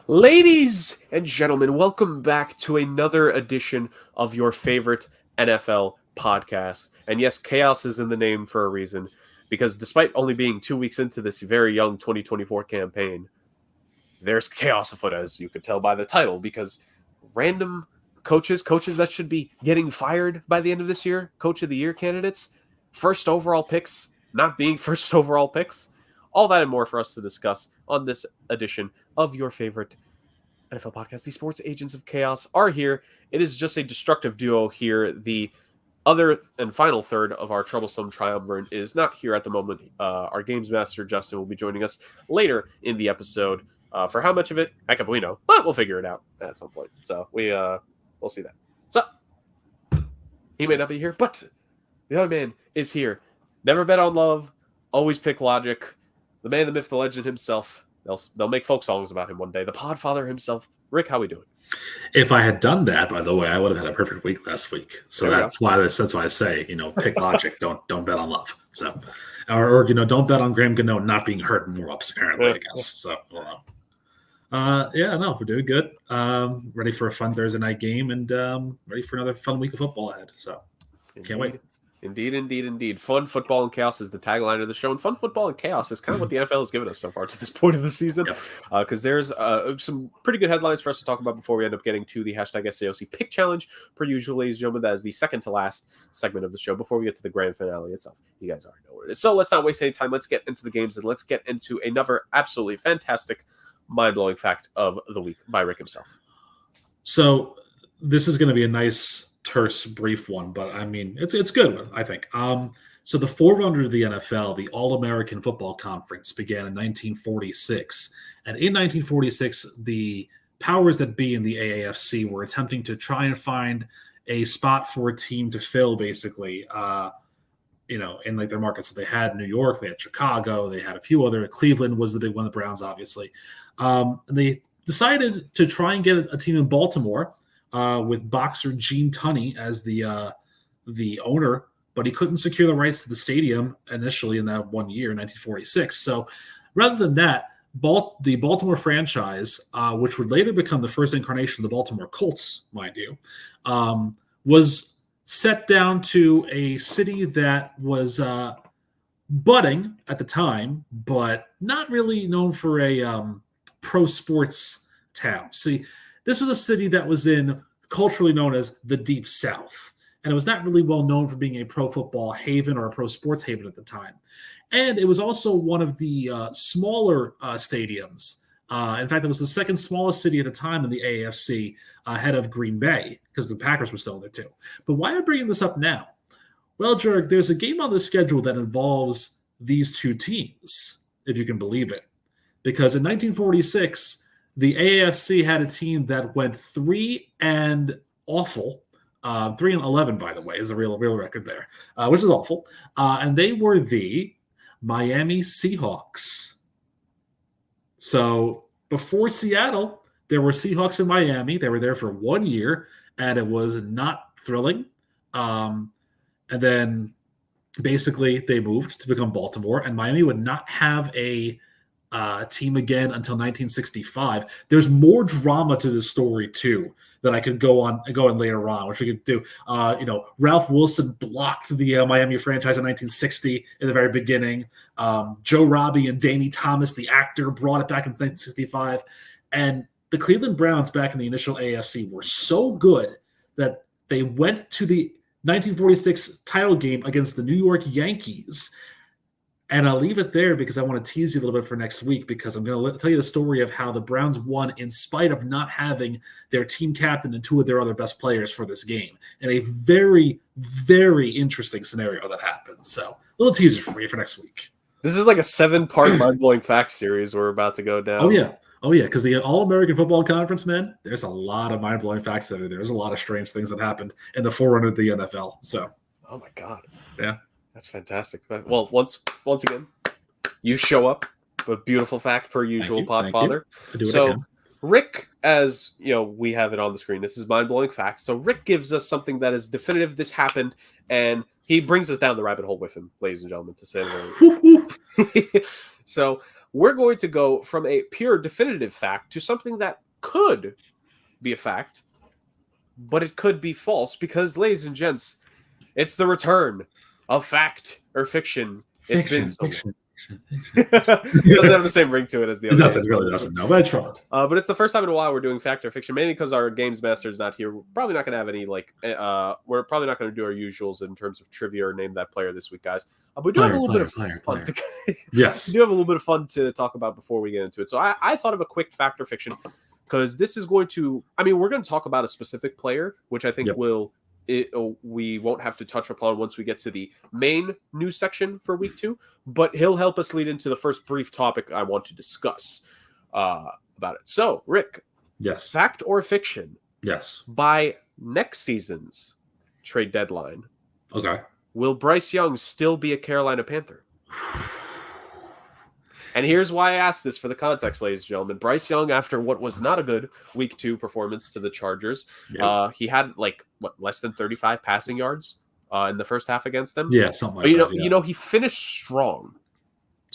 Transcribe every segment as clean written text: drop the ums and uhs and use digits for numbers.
Ladies and gentlemen, welcome back to another edition of your favorite NFL podcast. And yes, chaos is in the name for a reason, because despite only being 2 weeks into this very young 2024 campaign, there's chaos afoot, as you could tell by the title, because random coaches that should be getting fired by the end of this year, Coach of the Year candidates, first overall picks not being first overall picks, all that and more for us to discuss on this edition of your favorite NFL podcast. The Sports Agents of Chaos are here. It is just a destructive duo here. The other and final third of our troublesome triumvirate is not here at the moment. Our games master, Justin, will be joining us later in the episode. For how much of it, heck if we know, but we'll figure it out at some point. So we'll see that. So he may not be here, but the other man is here. Never bet on love, always pick logic. The man, the myth, the legend himself. They'll make folk songs about him one day. The Podfather himself. Rick, how we doing? If I had done that, by the way, I would have had a perfect week last week. So that's why I say, pick logic. don't bet on love. So, or don't bet on Graham Gano not being hurt and more ups, apparently, I guess. So, we're doing good. Ready for a fun Thursday night game and ready for another fun week of football ahead. So, can't wait. Indeed. Fun football and chaos is the tagline of the show, and fun football and chaos is kind of what the NFL has given us so far to this point of the season. Because there's some pretty good headlines for us to talk about before we end up getting to the hashtag SAOC pick challenge. Per usual, ladies and gentlemen, that is the second to last segment of the show before we get to the grand finale itself. You guys already know what it is. So let's not waste any time. Let's get into the games and let's get into another absolutely fantastic, mind-blowing fact of the week by Rick himself. So this is going to be a nice, terse, brief one, but I mean, it's a good one, I think. So the forerunner of the NFL, the All-American Football Conference, began in 1946. And in 1946, the powers that be in the AAFC were attempting to try and find a spot for a team to fill, basically, in like their markets. So they had New York, they had Chicago, they had a few other. Cleveland was the big one, the Browns, obviously. And they decided to try and get a team in Baltimore, with boxer Gene Tunney as the owner, but he couldn't secure the rights to the stadium initially in that 1 year, 1946. So rather than that, the Baltimore franchise, which would later become the first incarnation of the Baltimore Colts, mind you, was set down to a city that was budding at the time, but not really known for a pro sports town. See, this was a city that was culturally known as the Deep South, and it was not really well known for being a pro football haven or a pro sports haven at the time. And it was also one of the smaller stadiums. In fact, it was the second smallest city at the time in the AFC, ahead of Green Bay, because the Packers were still there too. But why am I bringing this up now? Well, Jurg, there's a game on the schedule that involves these two teams, if you can believe it. Because in 1946, the AAFC had a team that went 3 and awful. 3-11, by the way, is a real record there, which is awful. And they were the Miami Seahawks. So before Seattle, there were Seahawks in Miami. They were there for 1 year, and it was not thrilling. And then basically they moved to become Baltimore, and Miami would not have a team again until 1965. There's more drama to this story too that I could go in later on, which we could do. Ralph Wilson blocked the Miami franchise in 1960 in the very beginning. Joe Robbie and Danny Thomas, the actor, brought it back in 1965. And the Cleveland Browns back in the initial AFC were so good that they went to the 1946 title game against the New York Yankees. And I'll leave it there because I want to tease you a little bit for next week, because I'm going to tell you the story of how the Browns won in spite of not having their team captain and two of their other best players for this game. And a very, very interesting scenario that happened. So a little teaser for you for next week. This is like a 7-part mind-blowing facts series we're about to go down. Oh, yeah, because the All-American Football Conference, man, there's a lot of mind-blowing facts that are there. There's a lot of strange things that happened in the forerunner of the NFL. So, oh, my God. Yeah. That's fantastic. Well, once again, you show up with beautiful fact per usual, Podfather. So Rick, as you know, we have it on the screen. This is mind-blowing fact. So Rick gives us something that is definitive. This happened, and he brings us down the rabbit hole with him, ladies and gentlemen, to say the very least. So we're going to go from a pure definitive fact to something that could be a fact, but it could be false because, ladies and gents, it's the return of fact or fiction. It's been so long. It doesn't have the same ring to it as the other. It doesn't, really doesn't. No, but I tried. But it's the first time in a while we're doing fact or fiction, mainly because our games master is not here. We're probably not going to have any we're probably not going to do our usuals in terms of trivia or name that player this week, guys. But we do have a little bit of fun. Yes, we do have a little bit of fun to talk about before we get into it. So I thought of a quick fact or fiction because this is going to. I mean, we're going to talk about a specific player, which I think we won't have to touch upon once we get to the main news section for week 2, but he'll help us lead into the first brief topic I want to discuss about it. So, Rick, yes, fact or fiction? Yes. By next season's trade deadline, okay, will Bryce Young still be a Carolina Panther? And here's why I asked this for the context, ladies and gentlemen. Bryce Young, after what was not a good week 2 performance to the Chargers, he had less than 35 passing yards in the first half against them. Yeah, something like that. You know, he finished strong.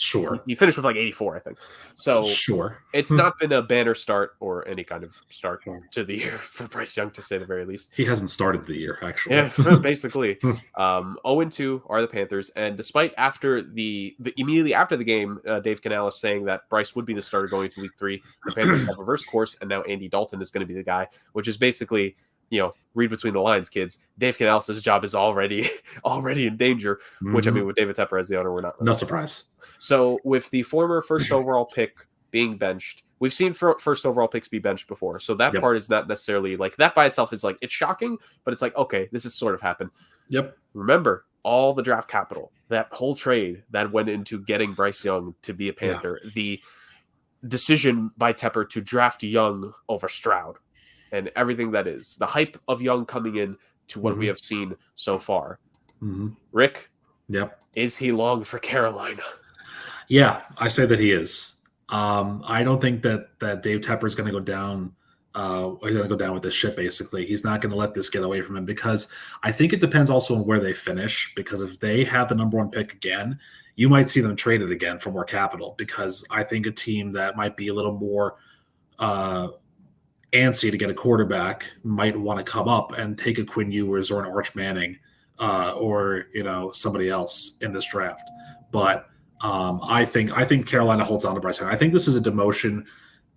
Sure. He finished with 84, I think. So sure, it's not been a banner start or any kind of start to the year for Bryce Young, to say the very least. He hasn't started the year, actually. Yeah, basically. 0-2 are the Panthers, and despite immediately after the game, Dave Canales saying that Bryce would be the starter going into week 3, the Panthers have reversed course, and now Andy Dalton is going to be the guy, which is basically, read between the lines, kids. Dave Canales' job is already in danger, which, I mean, with David Tepper as the owner, we're not really no surprise. So with the former first overall pick being benched, we've seen first overall picks be benched before. So that part is not necessarily that by itself is it's shocking, but it's okay, this has sort of happened. Yep. Remember all the draft capital, that whole trade that went into getting Bryce Young to be a Panther, the decision by Tepper to draft Young over Stroud, and everything that is, the hype of Young coming in to what we have seen so far. Rick, is he long for Carolina? Yeah, I say that he is. I don't think that Dave Tepper is going to go down. He's going to go down with this ship, basically. He's not going to let this get away from him, because I think it depends also on where they finish, because if they have the number 1 pick again, you might see them traded again for more capital, because I think a team that might be a little more antsy to get a quarterback might want to come up and take a Quinn Ewers or an Arch Manning or somebody else in this draft. But I think Carolina holds on to Bryce Young. I think this is a demotion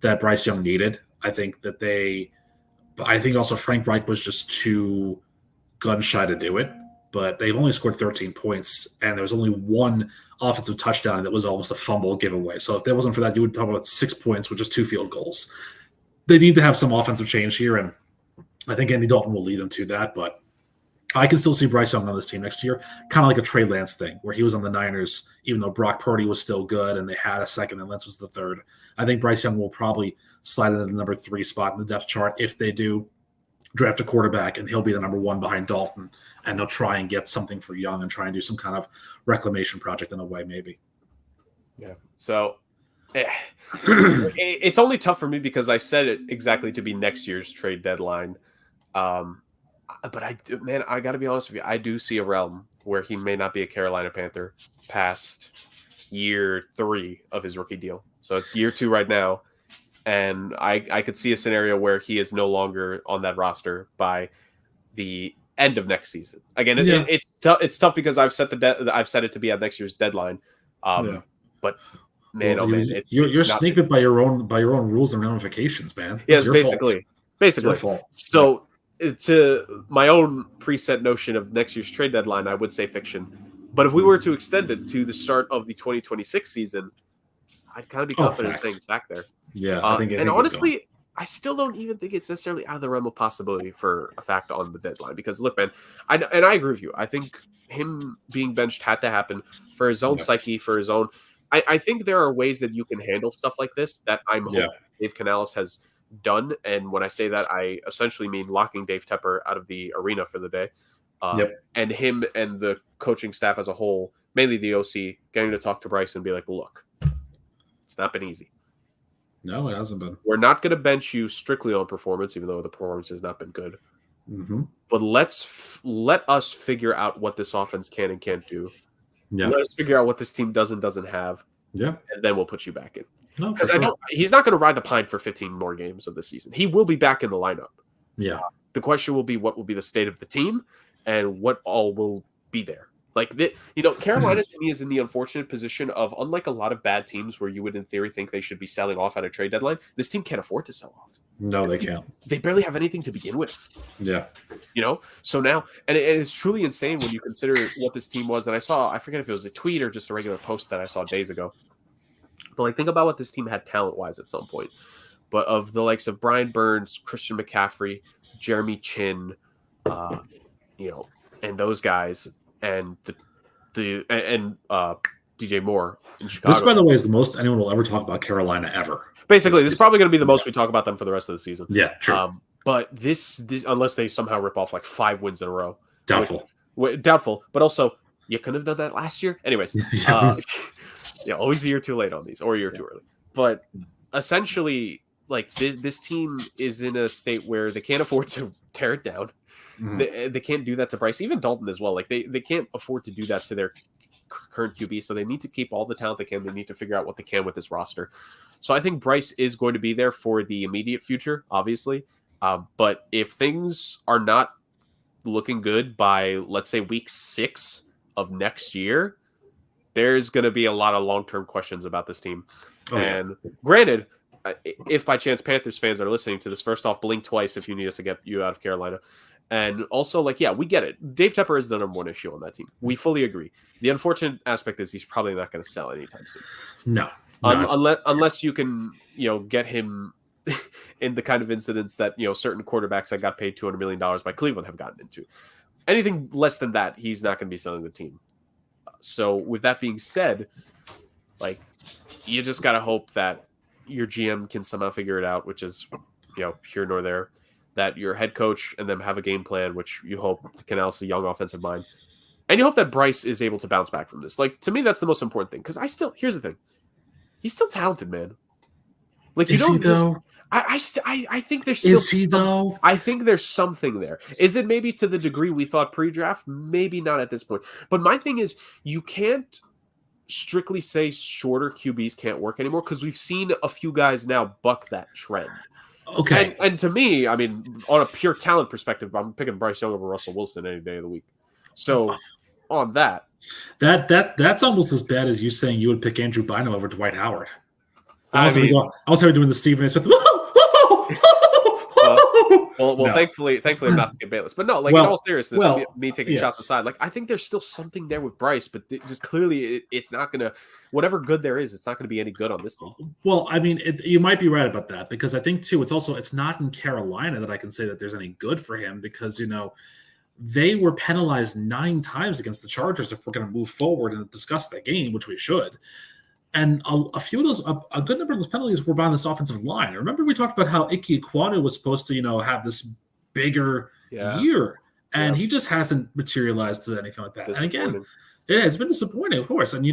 that Bryce Young needed. I think also Frank Reich was just too gun shy to do it. But they've only scored 13 points, and there was only 1 offensive touchdown that was almost a fumble giveaway. So if there wasn't for that, you would talk about 6 points with just 2 field goals. They need to have some offensive change here, and I think Andy Dalton will lead them to that. But I can still see Bryce Young on this team next year, kind of like a Trey Lance thing, where he was on the Niners, even though Brock Purdy was still good and they had a second and Lance was the third. I think Bryce Young will probably slide into the number 3 spot in the depth chart if they do draft a quarterback, and he'll be the number 1 behind Dalton, and they'll try and get something for Young and try and do some kind of reclamation project in a way, maybe. Yeah. So it's only tough for me because I said it exactly to be next year's trade deadline. But I got to be honest with you. I do see a realm where he may not be a Carolina Panther past year 3 of his rookie deal. So it's year 2 right now. And I could see a scenario where he is no longer on that roster by the end of next season. Again, it's tough because I've set it to be at next year's deadline. But man, you're sneaked by your own rules and ramifications, man. Yes, basically. So to my own preset notion of next year's trade deadline, I would say fiction. But if we were to extend it to the start of the 2026 season, I'd kind of be confident saying fact there. Yeah, I think. And honestly, I still don't even think it's necessarily out of the realm of possibility for a fact on the deadline. Because look, man, I agree with you. I think him being benched had to happen for his own psyche, for his own. I think there are ways that you can handle stuff like this that I'm hoping Dave Canales has done. And when I say that, I essentially mean locking Dave Tepper out of the arena for the day. And him and the coaching staff as a whole, mainly the OC, getting to talk to Bryce and be like, look, it's not been easy. No, it hasn't been. We're not going to bench you strictly on performance, even though the performance has not been good. But let us figure out what this offense can and can't do. Let us figure out what this team does and doesn't have. Yeah. And then we'll put you back in. No, Because sure. he's not going to ride the pine for 15 more games of the season. He will be back in the lineup. Yeah. The question will be what will be the state of the team and what all will be there. Like, Carolina to me is in the unfortunate position of, unlike a lot of bad teams where you would in theory think they should be selling off at a trade deadline, this team can't afford to sell off. No, they can't. They barely have anything to begin with. Yeah. So now, and it's truly insane when you consider what this team was. And I forget if it was a tweet or just a regular post that I saw days ago. But like, think about what this team had talent-wise at some point. But of the likes of Brian Burns, Christian McCaffrey, Jeremy Chin, and those guys, and DJ Moore in Chicago. This, by the way, is the most anyone will ever talk about Carolina ever. Basically, this is probably going to be the most we talk about them for the rest of the season. Yeah, true. But this, unless they somehow rip off like 5 wins in a row. Doubtful. Doubtful. But also, you couldn't have done that last year. Anyways, always a year too late on these, or a year too early. But essentially, like, this team is in a state where they can't afford to tear it down. Mm-hmm. They can't do that to Bryce, even Dalton as well. Like, they can't afford to do that to their current QB, so they need to keep all the talent they can. They need to figure out what they can with this roster. So I think Bryce is going to be there for the immediate future, obviously. But if things are not looking good by, let's say, week 6 of next year, there's going to be a lot of long-term questions about this team. Granted, if by chance Panthers fans are listening to this, first off, blink twice if you need us to get you out of Carolina. And also, we get it. Dave Tepper is the number one issue on that team. We fully agree. The unfortunate aspect is he's probably not going to sell anytime soon. No. Unless you can, get him in the kind of incidents that, certain quarterbacks that got paid $200 million by Cleveland have gotten into. Anything less than that, he's not going to be selling the team. So with that being said, you just got to hope that your GM can somehow figure it out, which is, here nor there. That your head coach and them have a game plan, which you hope can also young offensive mind. And you hope that Bryce is able to bounce back from this. Like, to me, that's the most important thing. Because here's the thing. He's still talented, man. Like, is he though? I think there's still. Is he though? I think there's something there. Is it maybe to the degree we thought pre-draft? Maybe not at this point. But my thing is, you can't strictly say shorter QBs can't work anymore, because we've seen a few guys now buck that trend. Okay. And to me, I mean, on a pure talent perspective, I'm picking Bryce Young over Russell Wilson any day of the week. So on that's almost as bad as you saying you would pick Andrew Bynum over Dwight Howard. I was doing the Stephen A. Smith. Well, thankfully I'm not to get Bayless. But no, in all seriousness, me taking shots aside, I think there's still something there with Bryce, but just clearly it's not going to, whatever good there is, it's not going to be any good on this team. Well, I mean, you might be right about that, because I think too, it's not in Carolina that I can say that there's any good for him, because, they were penalized 9 times against the Chargers if we're going to move forward and discuss that game, which we should. And a few of those, a good number of those penalties were by this offensive line. Remember, we talked about how Ike Ekwonu was supposed to, have this bigger year, and he just hasn't materialized to anything like that. And again, it's been disappointing, of course. And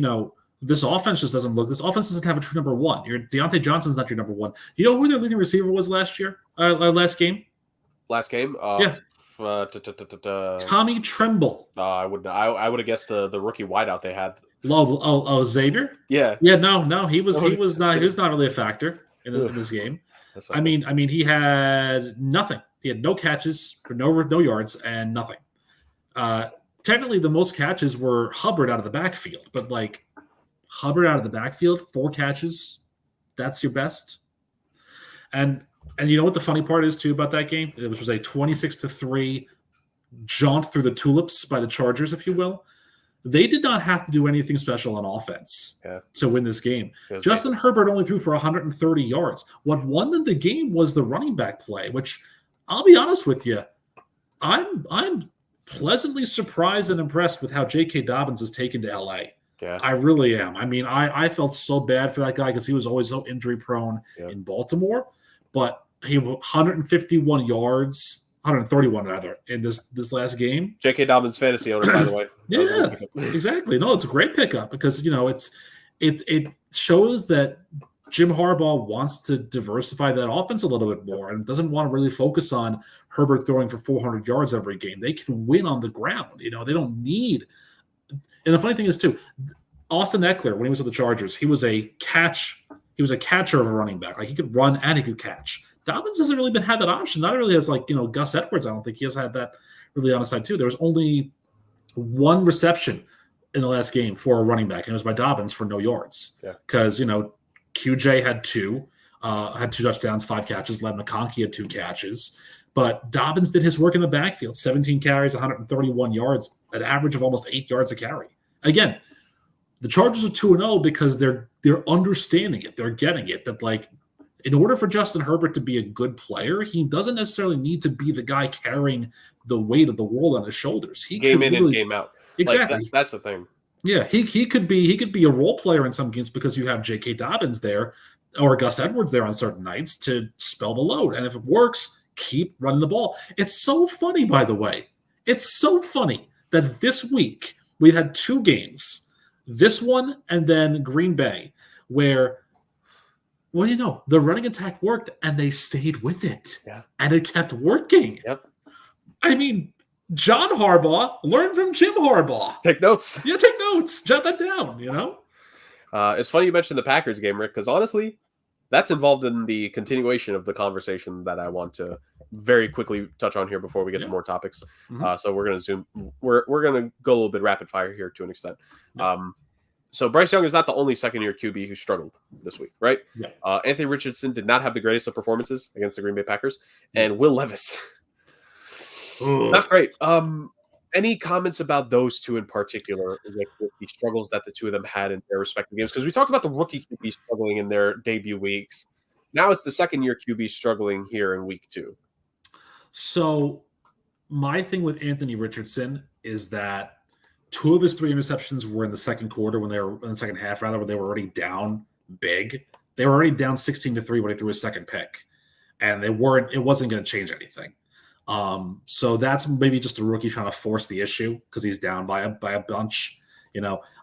this offense just doesn't look. This offense doesn't have a true number one. Deontay Johnson's not your number one. You know who their leading receiver was last year? Last game. Tommy Tremble. I would have guessed the rookie wideout they had. Xavier? Yeah. Yeah, no, he was not really a factor in this game. I mean, he had nothing. He had no catches for no yards and nothing. Technically, the most catches were Hubbard out of the backfield, but Hubbard out of the backfield, 4 catches, that's your best. And you know what the funny part is too about that game? It was a 26-3 jaunt through the tulips by the Chargers, if you will. They did not have to do anything special on offense to win this game. Justin Herbert only threw for 130 yards. What won them the game was the running back play, which I'll be honest with you, I'm pleasantly surprised and impressed with how J.K. Dobbins has taken to L.A. Yeah. I really am. I mean, I felt so bad for that guy because he was always so injury prone in Baltimore, but he 151 yards. 131 rather in this last game. J.K. Dobbins fantasy owner, by the way. Yeah, exactly. No, it's a great pickup because it shows that Jim Harbaugh wants to diversify that offense a little bit more and doesn't want to really focus on Herbert throwing for 400 yards every game. They can win on the ground. They don't need. And the funny thing is too, Austin Eckler, when he was with the Chargers, he was a catcher of a running back. Like, he could run and he could catch. Dobbins hasn't really been had that option. Not really as Gus Edwards. I don't think he has had that really on his side too. There was only one reception in the last game for a running back, and it was by Dobbins for no yards. Yeah. Because QJ had two touchdowns, 5 catches. Led McConkey had 2 catches. But Dobbins did his work in the backfield, 17 carries, 131 yards, an average of almost 8 yards a carry. Again, the Chargers are 2-0 because they're understanding it. They're getting it that, like, in order for Justin Herbert to be a good player, he doesn't necessarily need to be the guy carrying the weight of the world on his shoulders. He game in and game out. Exactly. Like, that's the thing. Yeah, he could be a role player in some games because you have J.K. Dobbins there or Gus Edwards there on certain nights to spell the load. And if it works, keep running the ball. It's so funny, by the way. It's so funny that this week we had 2 games, this one and then Green Bay, where, what do you know? The running attack worked and they stayed with it. Yeah. And it kept working. Yep. I mean, John Harbaugh learned from Jim Harbaugh. Take notes. Yeah, take notes. Jot that down, It's funny you mentioned the Packers game, Rick, because honestly, that's involved in the continuation of the conversation that I want to very quickly touch on here before we get to more topics. Mm-hmm. So we're going to zoom. We're going to go a little bit rapid fire here to an extent. So Bryce Young is not the only second-year QB who struggled this week, right? Yeah. Anthony Richardson did not have the greatest of performances against the Green Bay Packers, and Will Levis, not great. Any comments about those two in particular, like the struggles that the two of them had in their respective games? Because we talked about the rookie QB struggling in their debut weeks. Now it's the second-year QB struggling here in week 2. So my thing with Anthony Richardson is that 2 of his 3 interceptions were in the second quarter when they were in the second half, rather, when they were already down big. They were already down 16-3 when he threw his second pick, and it wasn't going to change anything. So that's maybe just a rookie trying to force the issue because he's down by a bunch.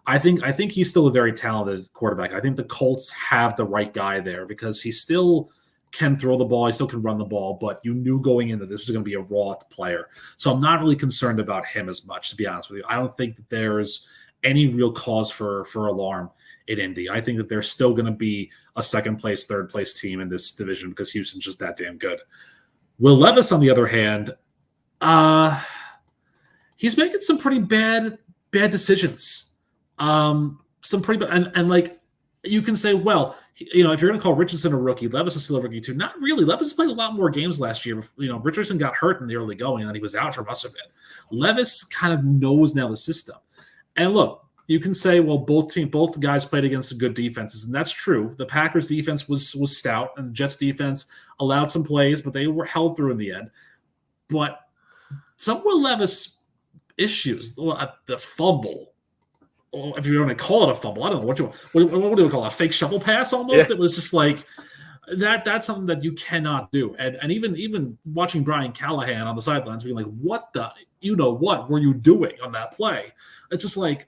I think he's still a very talented quarterback. I think the Colts have the right guy there because he still can throw the ball. He still can run the ball, but you knew going in that this was going to be a raw player. So I'm not really concerned about him as much, to be honest with you. I don't think that there's any real cause for alarm in Indy. I think that there's still going to be a second place, third place team in this division because Houston's just that damn good. Will Levis, on the other hand, he's making some pretty bad decisions. Some pretty bad, and like, you can say, well, if you're going to call Richardson a rookie, Levis is still a rookie too. Not really. Levis played a lot more games last year. Richardson got hurt in the early going, and then he was out for much of it. Levis kind of knows now the system. And look, you can say, well, both guys played against good defenses, and that's true. The Packers' defense was stout, and the Jets' defense allowed some plays, but they were held through in the end. But some Will Levis issues, the fumble, if you want to call it a fumble, I don't know what do you call it, a fake shovel pass almost? Yeah. It was just like that's something that you cannot do. And even watching Brian Callahan on the sidelines being like, what the what were you doing on that play? It's just like,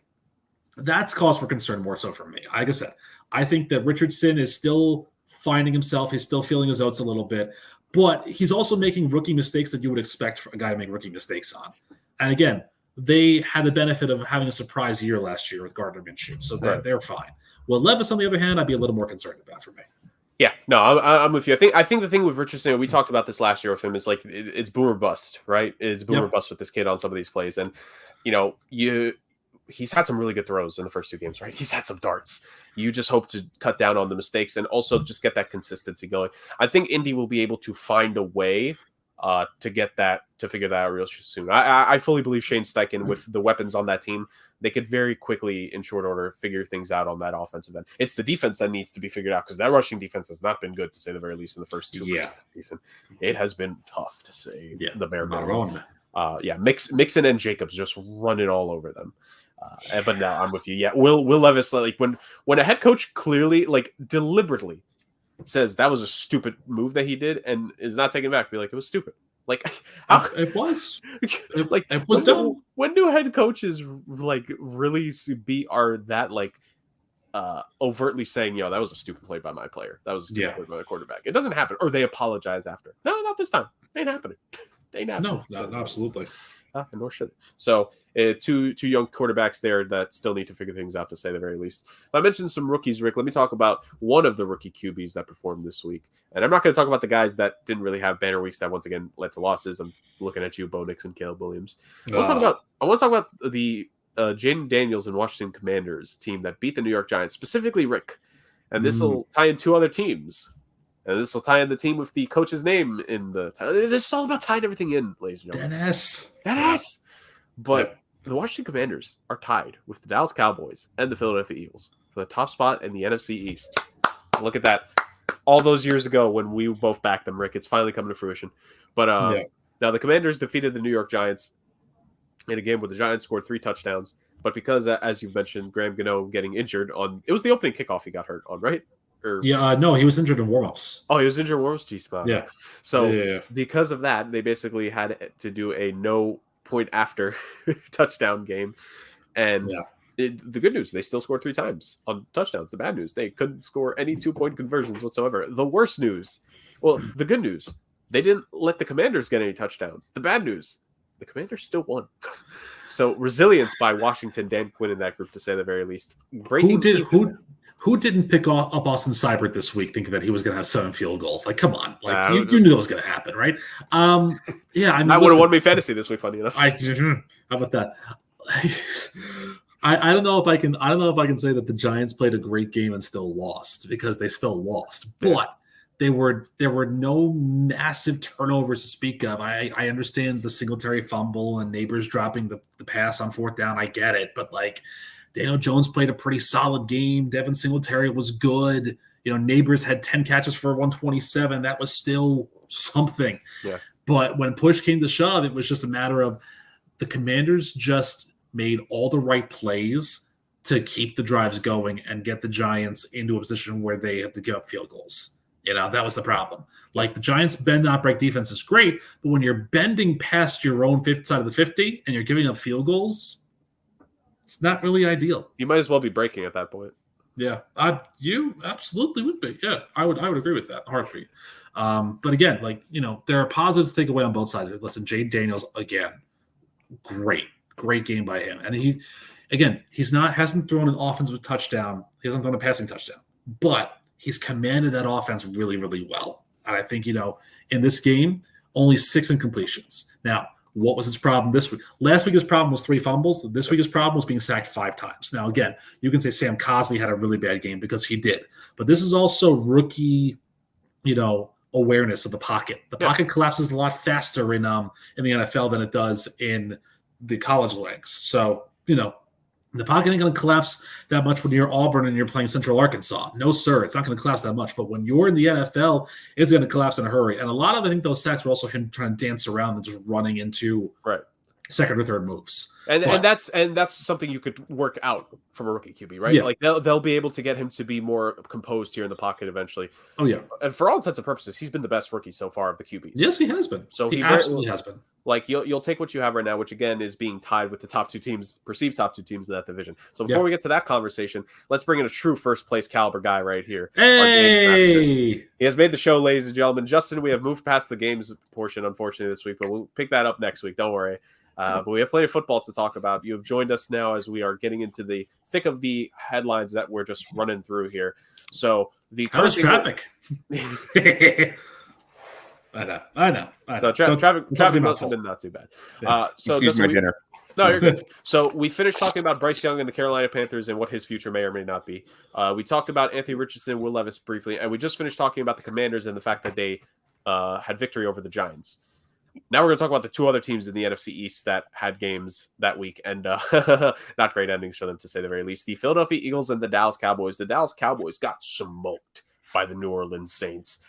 that's cause for concern more so for me. Like I said, I think that Richardson is still finding himself. He's still feeling his oats a little bit, but he's also making rookie mistakes that you would expect for a guy to make rookie mistakes on. And again, they had the benefit of having a surprise year last year with Gardner Minshew, so they're fine. Well, Levis, on the other hand, I'd be a little more concerned about for me. Yeah, no, I'm with you. I think the thing with Richardson, we talked about this last year with him, is like it's boom or bust, right? It's boom or bust with this kid on some of these plays, and he's had some really good throws in the first 2 games, right? He's had some darts. You just hope to cut down on the mistakes and also just get that consistency going. I think Indy will be able to find a way to figure that out real soon. I fully believe Shane Steichen, with the weapons on that team, they could very quickly, in short order, figure things out on that offensive end. It's the defense that needs to be figured out because that rushing defense has not been good, to say the very least, in the first 2 weeks this season. It has been tough, to say the bare minimum. Mixon and Jacobs just running all over them. But no, I'm with you. Yeah, Will Levis, like when a head coach clearly, like, deliberately says that was a stupid move that he did and is not taking it back, be like, it was stupid. Like, how, it was dumb. When do head coaches like really are that like overtly saying, that was a stupid play by my player, that was a stupid play by the quarterback? It doesn't happen, or they apologize after. No, not this time. Ain't happening. Ain't happening. No, absolutely. Nor should they. So two young quarterbacks there that still need to figure things out, to say the very least. I mentioned some rookies, Rick. Let me talk about one of the rookie QBs that performed this week. And I'm not going to talk about the guys that didn't really have banner weeks that once again led to losses. I'm looking at you, Bo Nix and Caleb Williams. I want to talk about the Jaden Daniels and Washington Commanders team that beat the New York Giants, specifically Rick. And this will tie in two other teams. And this will tie in the team with the coach's name in the title. It's all about tying everything in, ladies and gentlemen. Dennis. But the Washington Commanders are tied with the Dallas Cowboys and the Philadelphia Eagles for the top spot in the NFC East. Look at that. All those years ago when we both backed them, Rick, it's finally coming to fruition. But now the Commanders defeated the New York Giants in a game where the Giants scored 3 touchdowns. But because, as you've mentioned, Graham Gano getting injured it was the opening kickoff he got hurt on, right? No, he was injured in warm-ups. Oh, he was injured in warm-ups? Jeez, wow. Yeah. So because of that, they basically had to do a no point after touchdown game. And the good news, they still scored 3 times on touchdowns. The bad news, they couldn't score any 2-point conversions whatsoever. The worst news, the good news, they didn't let the Commanders get any touchdowns. The bad news, the Commanders still won. So resilience by Washington, Dan Quinn in that group, to say the very least. Who didn't pick up Austin Seibert this week thinking that he was going to have 7 field goals? Like, come on. Like, you knew that was going to happen, right? I would have won me fantasy this week, funny enough. How about that? I don't know if I can say that the Giants played a great game and still lost, because they still lost. But there were no massive turnovers to speak of. I understand the Singletary fumble and Neighbors dropping the pass on 4th down. I get it. But, like, Daniel Jones played a pretty solid game. Devin Singletary was good. Neighbors had 10 catches for 127. That was still something. Yeah. But when push came to shove, it was just a matter of the Commanders just made all the right plays to keep the drives going and get the Giants into a position where they have to give up field goals. That was the problem. Like, the Giants' bend not break defense is great, but when you're bending past your own side of the 50 and you're giving up field goals, it's not really ideal. You might as well be breaking at that point. Yeah, you absolutely would be. Yeah, I would agree with that. Heartbeat. But again, there are positives to take away on both sides. Listen, Jade Daniels, again, great game by him. And hasn't thrown an offensive touchdown. He hasn't thrown a passing touchdown, but he's commanded that offense really, really well. And I think, in this game, only 6 incompletions. Now, what was his problem this week? Last week his problem was 3 fumbles. This week his problem was being sacked 5 times. Now, again, you can say Sam Cosmi had a really bad game, because he did. But this is also rookie, awareness of the pocket. The pocket collapses a lot faster in the NFL than it does in the college ranks. So, the pocket ain't going to collapse that much when you're Auburn and you're playing Central Arkansas. No, sir. It's not going to collapse that much. But when you're in the NFL, it's going to collapse in a hurry. And a lot of, I think, those sacks were also him trying to dance around and just running into second or third moves. And that's something you could work out from a rookie QB, right? Yeah. Like, they'll be able to get him to be more composed here in the pocket eventually. Oh, yeah. And for all intents and purposes, he's been the best rookie so far of the QBs. Yes, he has been. So he absolutely has been. Like, you'll take what you have right now, which again is being tied with the perceived top 2 teams in that division. So before we get to that conversation, let's bring in a true first place caliber guy right here. Hey! He has made the show, ladies and gentlemen. Justin, we have moved past the games portion, unfortunately, this week, but we'll pick that up next week. Don't worry. But we have plenty of football to talk about. You have joined us now as we are getting into the thick of the headlines that we're just running through here. So how was traffic? I know. So traffic must have been not too bad. So just dinner. No, you're good. So we finished talking about Bryce Young and the Carolina Panthers and what his future may or may not be. We talked about Anthony Richardson, Will Levis briefly, and we just finished talking about the Commanders and the fact that they had victory over the Giants. Now we're going to talk about the 2 other teams in the NFC East that had games that week, and not great endings for them, to say the very least. The Philadelphia Eagles and the Dallas Cowboys. The Dallas Cowboys got smoked by the New Orleans Saints.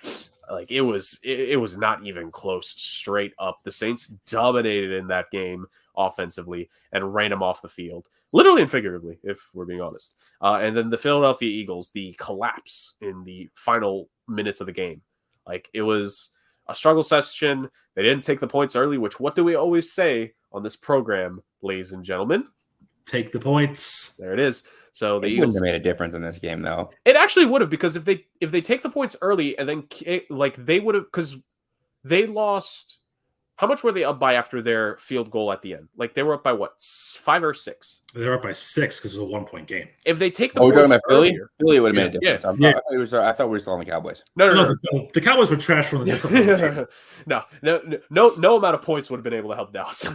Like, it was not even close, straight up. The Saints dominated in that game offensively and ran them off the field, literally and figuratively, if we're being honest. And then the Philadelphia Eagles, the collapse in the final minutes of the game. Like, it was a struggle session. They didn't take the points early, which, what do we always say on this program, ladies and gentlemen? Take the points. There it is. So the Eagles wouldn't have made a difference in this game, though. It actually would have, because if they take the points early and then, like, they would have, because they lost How much were they up by after their field goal at the end? Like they were up by what, 5 or 6? They were up by 6 because it was a 1-point game. If they take the we're points talking about Philly. earlier, Philly would have made a difference. Yeah. I thought we were still on the Cowboys. No. The Cowboys were trash from the No amount of points would have been able to help Dallas.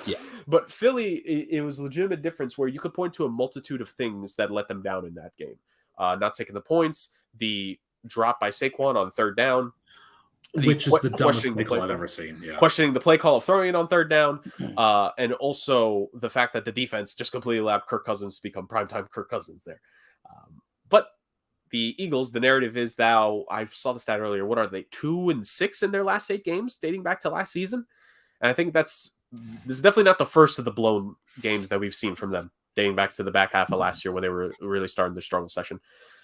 Yeah. But Philly, it was a legitimate difference where you could point to a multitude of things that let them down in that game. Not taking the points, the drop by Saquon on third down, which is the dumbest play call I've ever seen. Yeah. Questioning the play call of throwing it on third down, and also the fact that the defense just completely allowed Kirk Cousins to become primetime Kirk Cousins there. But the Eagles, the narrative is now, I saw the stat earlier, what are they, 2-6 in their last 8 games dating back to last season? And I think this is definitely not the first of the blown games that we've seen from them, dating back to the back half of last year when they were really starting their struggle session.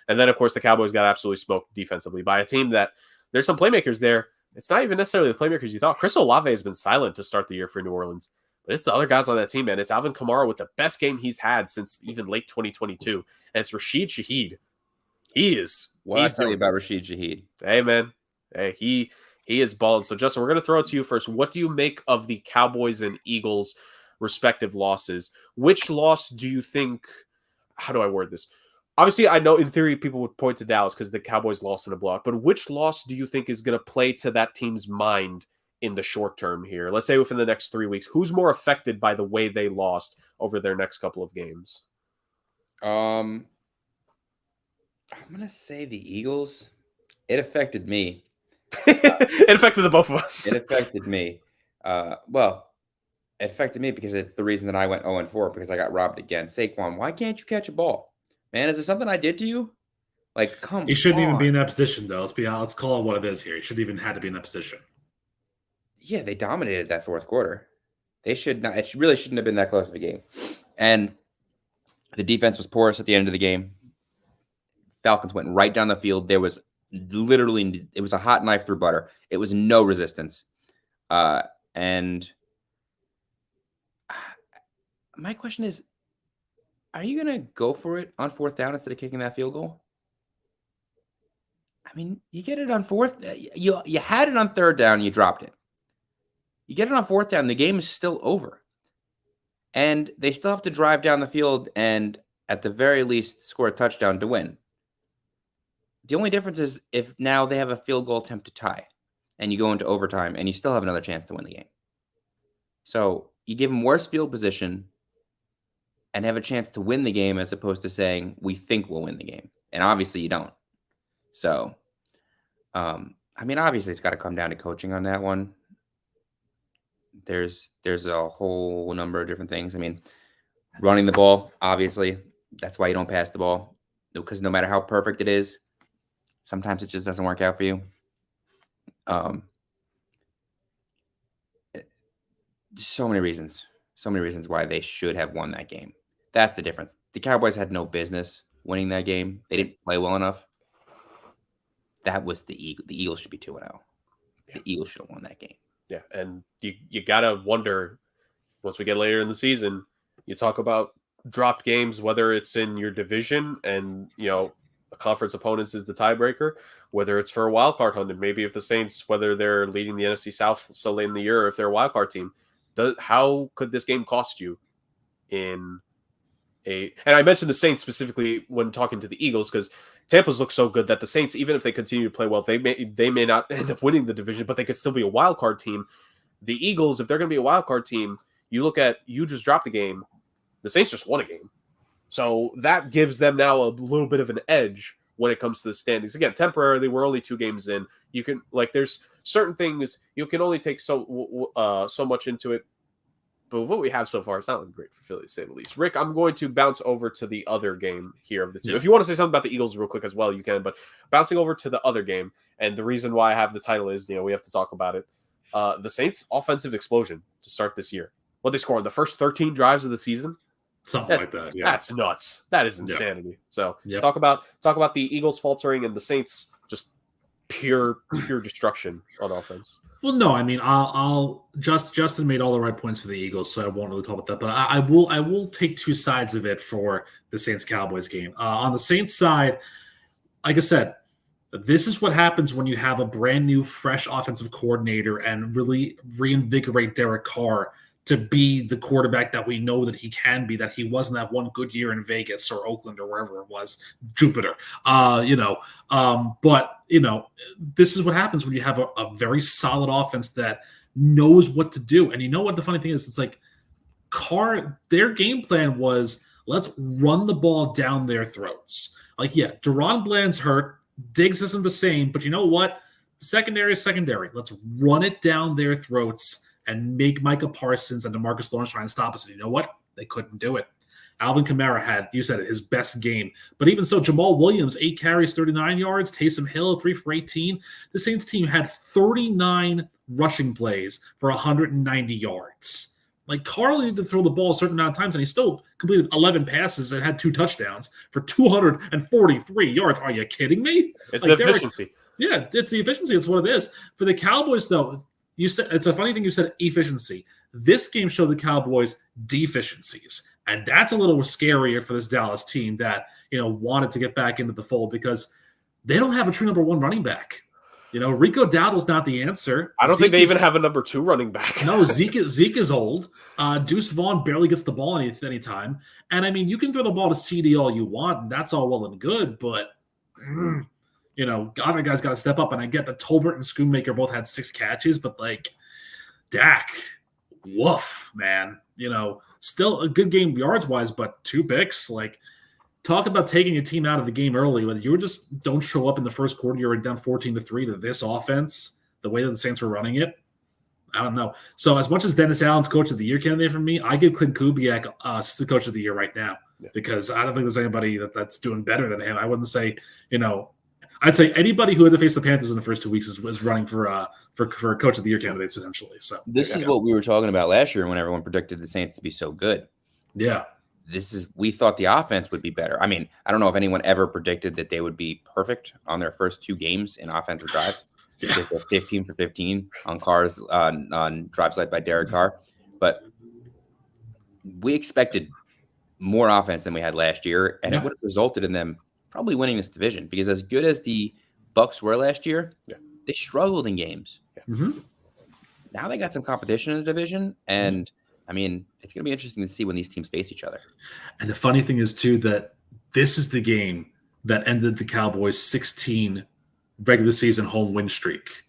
And then, of course, the Cowboys got absolutely smoked defensively by a team that there's some playmakers there. It's not even necessarily the playmakers you thought. Chris Olave has been silent to start the year for New Orleans, but it's the other guys on that team, man. It's Alvin Kamara with the best game he's had since even late 2022, and it's Rashid Shaheed. He's tell you about Rashid Shaheed. Hey, man. Hey, he is balling. So, Justin, we're going to throw it to you first. What do you make of the Cowboys and Eagles' respective losses? Which loss do you think – how do I word this? Obviously, I know in theory people would point to Dallas because the Cowboys lost in a blowout, but which loss do you think is going to play to that team's mind in the short term here? Let's say within the next 3 weeks. Who's more affected by the way they lost over their next couple of games? I'm going to say the Eagles. It affected me. It affected the both of us. It affected me. It affected me because it's the reason that I went 0-4 because I got robbed again. Saquon, why can't you catch a ball? Man, is there something I did to you? Like, come on. He shouldn't even be in that position, though. Let's call it what it is here. He shouldn't even had to be in that position. Yeah, they dominated that fourth quarter. They should not. It really shouldn't have been that close of a game. And the defense was porous at the end of the game. Falcons went right down the field. There was literally, it was a hot knife through butter. It was no resistance. And my question is, are you going to go for it on fourth down instead of kicking that field goal? I mean, you get it on fourth. You had it on third down. You dropped it. You get it on fourth down. The game is still over. And they still have to drive down the field and at the very least score a touchdown to win. The only difference is if now they have a field goal attempt to tie and you go into overtime and you still have another chance to win the game. So you give them worse field position and have a chance to win the game as opposed to saying, we think we'll win the game. And obviously you don't. So, I mean, obviously it's got to come down to coaching on that one. There's a whole number of different things. I mean, running the ball, obviously, that's why you don't pass the ball. Because no matter how perfect it is, sometimes it just doesn't work out for you. So many reasons why they should have won that game. That's the difference. The Cowboys had no business winning that game. They didn't play well enough. That was the Eagles. The Eagles should be 2-0. The Eagles should have won that game. Yeah, and you got to wonder, once we get later in the season, you talk about dropped games, whether it's in your division and, a conference opponents is the tiebreaker, whether it's for a wild card hunt, and maybe if the Saints, whether they're leading the NFC South so late in the year, or if they're a wild card team, how could this game cost you and I mentioned the Saints specifically when talking to the Eagles because Tampa's looked so good that the Saints, even if they continue to play well, they may not end up winning the division, but they could still be a wild card team. The Eagles, if they're going to be a wild card team, you just dropped a game. The Saints just won a game. So that gives them now a little bit of an edge when it comes to the standings. Again, temporarily, we're only 2 games in. You can, there's certain things you can only take so much into it. But what we have so far, it's not looking great for Philly, to say the least. Rick, I'm going to bounce over to the other game here of the two. Yeah. If you want to say something about the Eagles real quick as well, you can. But bouncing over to the other game, and the reason why I have the title is, we have to talk about it. The Saints' offensive explosion to start this year. What they score on the first 13 drives of the season? Something like that, yeah. That's nuts. That is insanity. Yeah. So yep. talk about the Eagles faltering and the Saints just pure destruction on offense. Well, no, I mean, Justin made all the right points for the Eagles, so I won't really talk about that. But I will take 2 sides of it for the Saints-Cowboys game. On the Saints side, like I said, This is what happens when you have a brand new, fresh offensive coordinator and really reinvigorate Derek Carr to be the quarterback that we know that he can be, that he wasn't that one good year in Vegas or Oakland or wherever it was, Jupiter. But this is what happens when you have a very solid offense that knows what to do. And you know what the funny thing is? It's like Carr, their game plan was, let's run the ball down their throats. Like, yeah, Deron Bland's hurt. Diggs isn't the same, but you know what? Secondary is secondary. Let's run it down their throats and make Micah Parsons and DeMarcus Lawrence try and stop us. And you know what? They couldn't do it. Alvin Kamara had, you said it, his best game. But even so, Jamal Williams, 8 carries, 39 yards. Taysom Hill, 3 for 18. The Saints team had 39 rushing plays for 190 yards. Like, Carl needed to throw the ball a certain amount of times, and he still completed 11 passes and had 2 touchdowns for 243 yards. Are you kidding me? It's the efficiency. Yeah, it's the efficiency. It's what it is. For the Cowboys, though, you said it's a funny thing you said efficiency. This game showed the Cowboys deficiencies, and that's a little scarier for this Dallas team that wanted to get back into the fold because they don't have a true number 1 running back. Rico Dowdle's not the answer. I don't think they even have a number 2 running back. No, Zeke is old. Deuce Vaughn barely gets the ball any time. And, I mean, you can throw the ball to CD all you want, and that's all well and good, but, other guys got to step up. And I get that Tolbert and Schoonmaker both had 6 catches, but, Dak, woof, man. Still a good game yards-wise, but 2 picks, talk about taking your team out of the game early. When you just don't show up in the first quarter, you're down 14-3 to this offense, the way that the Saints were running it. I don't know. So as much as Dennis Allen's coach of the year candidate for me, I give Clint Kubiak the coach of the year right now because I don't think there's anybody that's doing better than him. I wouldn't say, I'd say anybody who had to face the Panthers in the first 2 weeks is running for coach of the year candidates potentially. So this is what we were talking about last year when everyone predicted the Saints to be so good. Yeah. We thought the offense would be better. I mean, I don't know if anyone ever predicted that they would be perfect on their first 2 games in offensive drives. Yeah. They're 15 for 15 on cars on drives led by Derek Carr. But we expected more offense than we had last year, and it would have resulted in them probably winning this division because as good as the Bucs were last year, they struggled in games. Mm-hmm. Now they got some competition in the division, and I mean, it's going to be interesting to see when these teams face each other. And the funny thing is, too, that this is the game that ended the Cowboys' 16 regular season home win streak.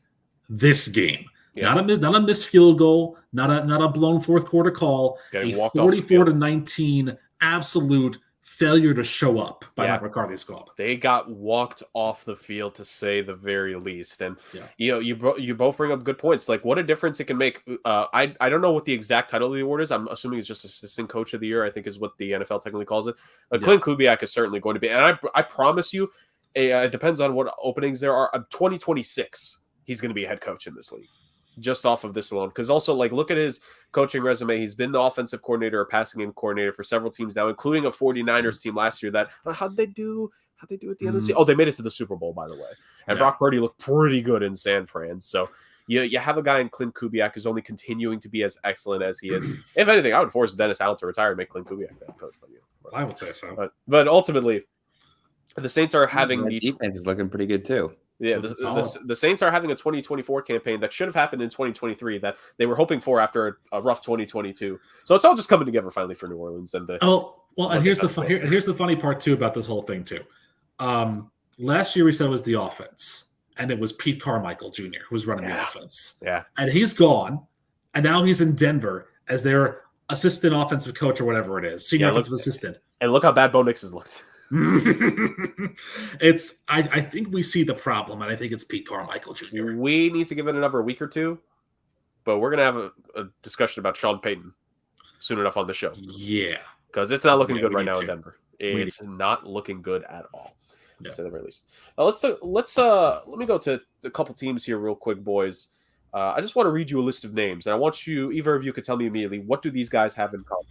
This game. Yeah. Not a missed field goal, not a blown fourth quarter call, a 44-19 absolute failure to show up by Mike McCarthy's club. They got walked off the field, to say the very least. And you both bring up good points. What a difference it can make. I don't know what the exact title of the award is. I'm assuming it's just assistant coach of the year, I think is what the NFL technically calls it. Clint Kubiak is certainly going to be. And I promise you, it depends on what openings there are. 2026, he's going to be a head coach in this league. Just off of this alone. Because also, look at his coaching resume. He's been the offensive coordinator or passing game coordinator for several teams now, including a 49ers team last year that, how'd they do at the end of the season? Oh, they made it to the Super Bowl, by the way. And Brock Purdy looked pretty good in San Fran. So you have a guy in Clint Kubiak who's only continuing to be as excellent as he is. If anything, I would force Dennis Allen to retire and make Clint Kubiak the head coach. I would say so. But ultimately, the Saints are having the defense is looking pretty good too. Yeah, the Saints are having a 2024 campaign that should have happened in 2023 that they were hoping for after a rough 2022. So it's all just coming together finally for New Orleans. And and here's the funny part too about this whole thing too. Last year we said it was the offense, and it was Pete Carmichael Jr. who was running the offense. Yeah, and he's gone, and now he's in Denver as their assistant offensive coach or whatever it is, senior offensive assistant. And look how bad Bo Nix has looked. I think we see the problem, and I think it's Pete Carmichael Jr. We need to give it another week or two, but we're gonna have a discussion about Sean Payton soon enough on the show. Yeah, because it's not looking good right now in Denver. It's not looking good at all, to say the very least. Let me go to a couple teams here real quick, boys. I just want to read you a list of names, and I want either of you could tell me immediately, what do these guys have in common?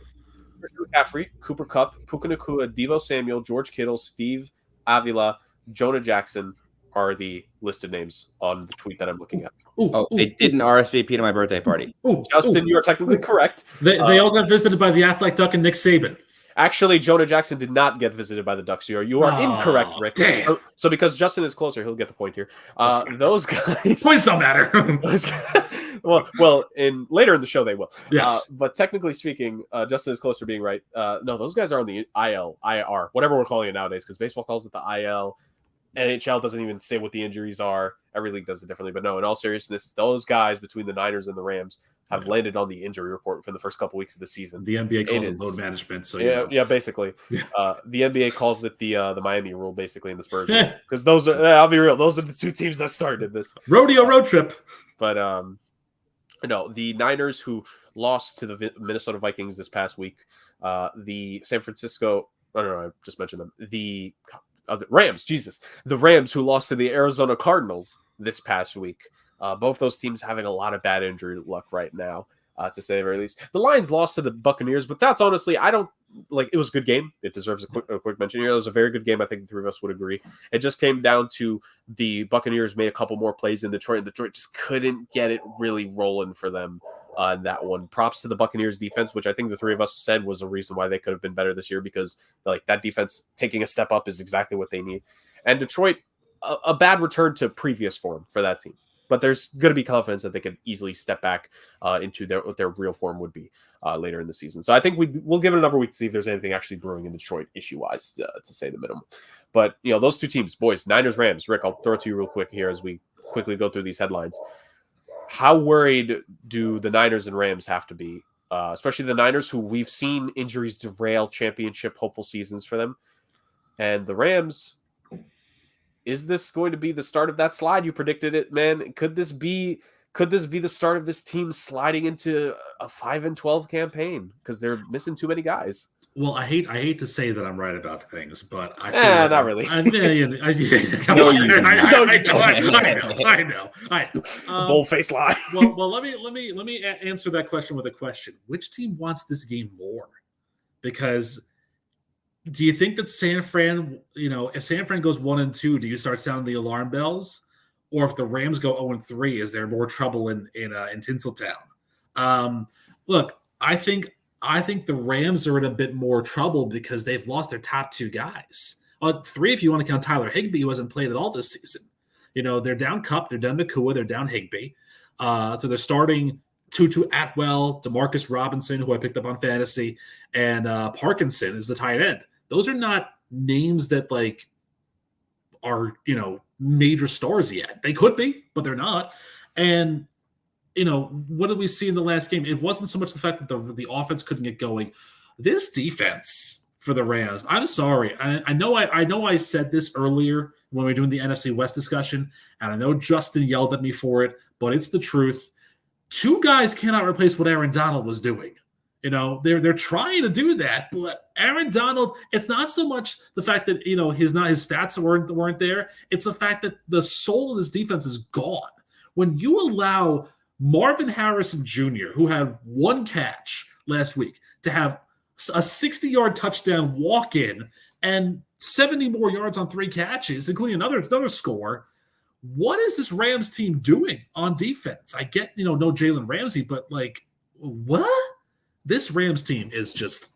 McCaffrey, Cooper Kupp, Puka Nacua, Deebo Samuel, George Kittle, Steve Avila, Jonah Jackson are the listed names on the tweet that I'm looking at. They didn't RSVP to my birthday party. Justin, you are technically correct. They all got visited by the Athletic Duck and Nick Saban. Actually, Jonah Jackson did not get visited by the Ducks. You are incorrect, Rick. Damn. So because Justin is closer, he'll get the point here. Those guys. Points don't matter. well, later in the show they will. Yes. But technically speaking, Justin is closer being right. No, those guys are on the IR, whatever we're calling it nowadays, because baseball calls it the IL. NHL doesn't even say what the injuries are. Every league does it differently. But no, in all seriousness, those guys between the Niners and the Rams have landed on the injury report for the first couple weeks of the season. The NBA calls it load management. So yeah, basically. Yeah. The NBA calls it the Miami rule, basically, in the Spurs rule. Because those are, I'll be real, those are the two teams that started this. Rodeo road trip. But no, the Niners who lost to the Minnesota Vikings this past week, the San Francisco, I just mentioned them. The Rams, the Rams who lost to the Arizona Cardinals this past week. Both those teams having a lot of bad injury luck right now, to say the very least. The Lions lost to the Buccaneers, but that's honestly, I don't like. It was a good game. It deserves a quick mention here. It was a very good game. I think the three of us would agree. It just came down to the Buccaneers made a couple more plays in Detroit, and Detroit just couldn't get it really rolling for them. That one. Props to the Buccaneers defense, which I think the three of us said was a reason why they could have been better this year, because like that defense taking a step up is exactly what they need. And Detroit, a bad return to previous form for that team. But there's going to be confidence that they could easily step back into what their real form would be later in the season. So I think we'll give it another week to see if there's anything actually brewing in Detroit issue-wise, to say the minimum. But, those two teams, boys, Niners, Rams. Rick, I'll throw it to you real quick here as we quickly go through these headlines. How worried do the Niners and Rams have to be, especially the Niners, who we've seen injuries derail championship hopeful seasons for them, and the Rams? Is this going to be the start of that slide? You predicted it, man. Could this be the start of this team sliding into a 5-12 campaign because they're missing too many guys? Well, I hate to say that I'm right about things, but I feel not really. I know. Bold-faced lie. Well, let me answer that question with a question. Which team wants this game more? Because do you think that San Fran, if San Fran goes 1-2, do you start sounding the alarm bells? Or if the Rams go 0-3, is there more trouble in Tinseltown? Look, I think the Rams are in a bit more trouble because they've lost their top two guys. Three, if you want to count Tyler Higbee, who hasn't played at all this season. They're down Kupp, they're down Nakua, they're down Higbee. So they're starting Tutu Atwell, DeMarcus Robinson, who I picked up on fantasy, and Parkinson is the tight end. Those are not names that are major stars yet. They could be, but they're not. And what did we see in the last game? It wasn't so much the fact that the offense couldn't get going. This defense for the Rams, I'm sorry. I know I said this earlier when we were doing the NFC West discussion, and I know Justin yelled at me for it, but it's the truth. Two guys cannot replace what Aaron Donald was doing. They're trying to do that, but Aaron Donald, it's not so much the fact that his stats weren't there. It's the fact that the soul of this defense is gone. When you allow Marvin Harrison Jr., who had one catch last week, to have a 60-yard touchdown walk-in and 70 more yards on 3 catches, including another score. What is this Rams team doing on defense? I get, no Jalen Ramsey, but what? This Rams team is just,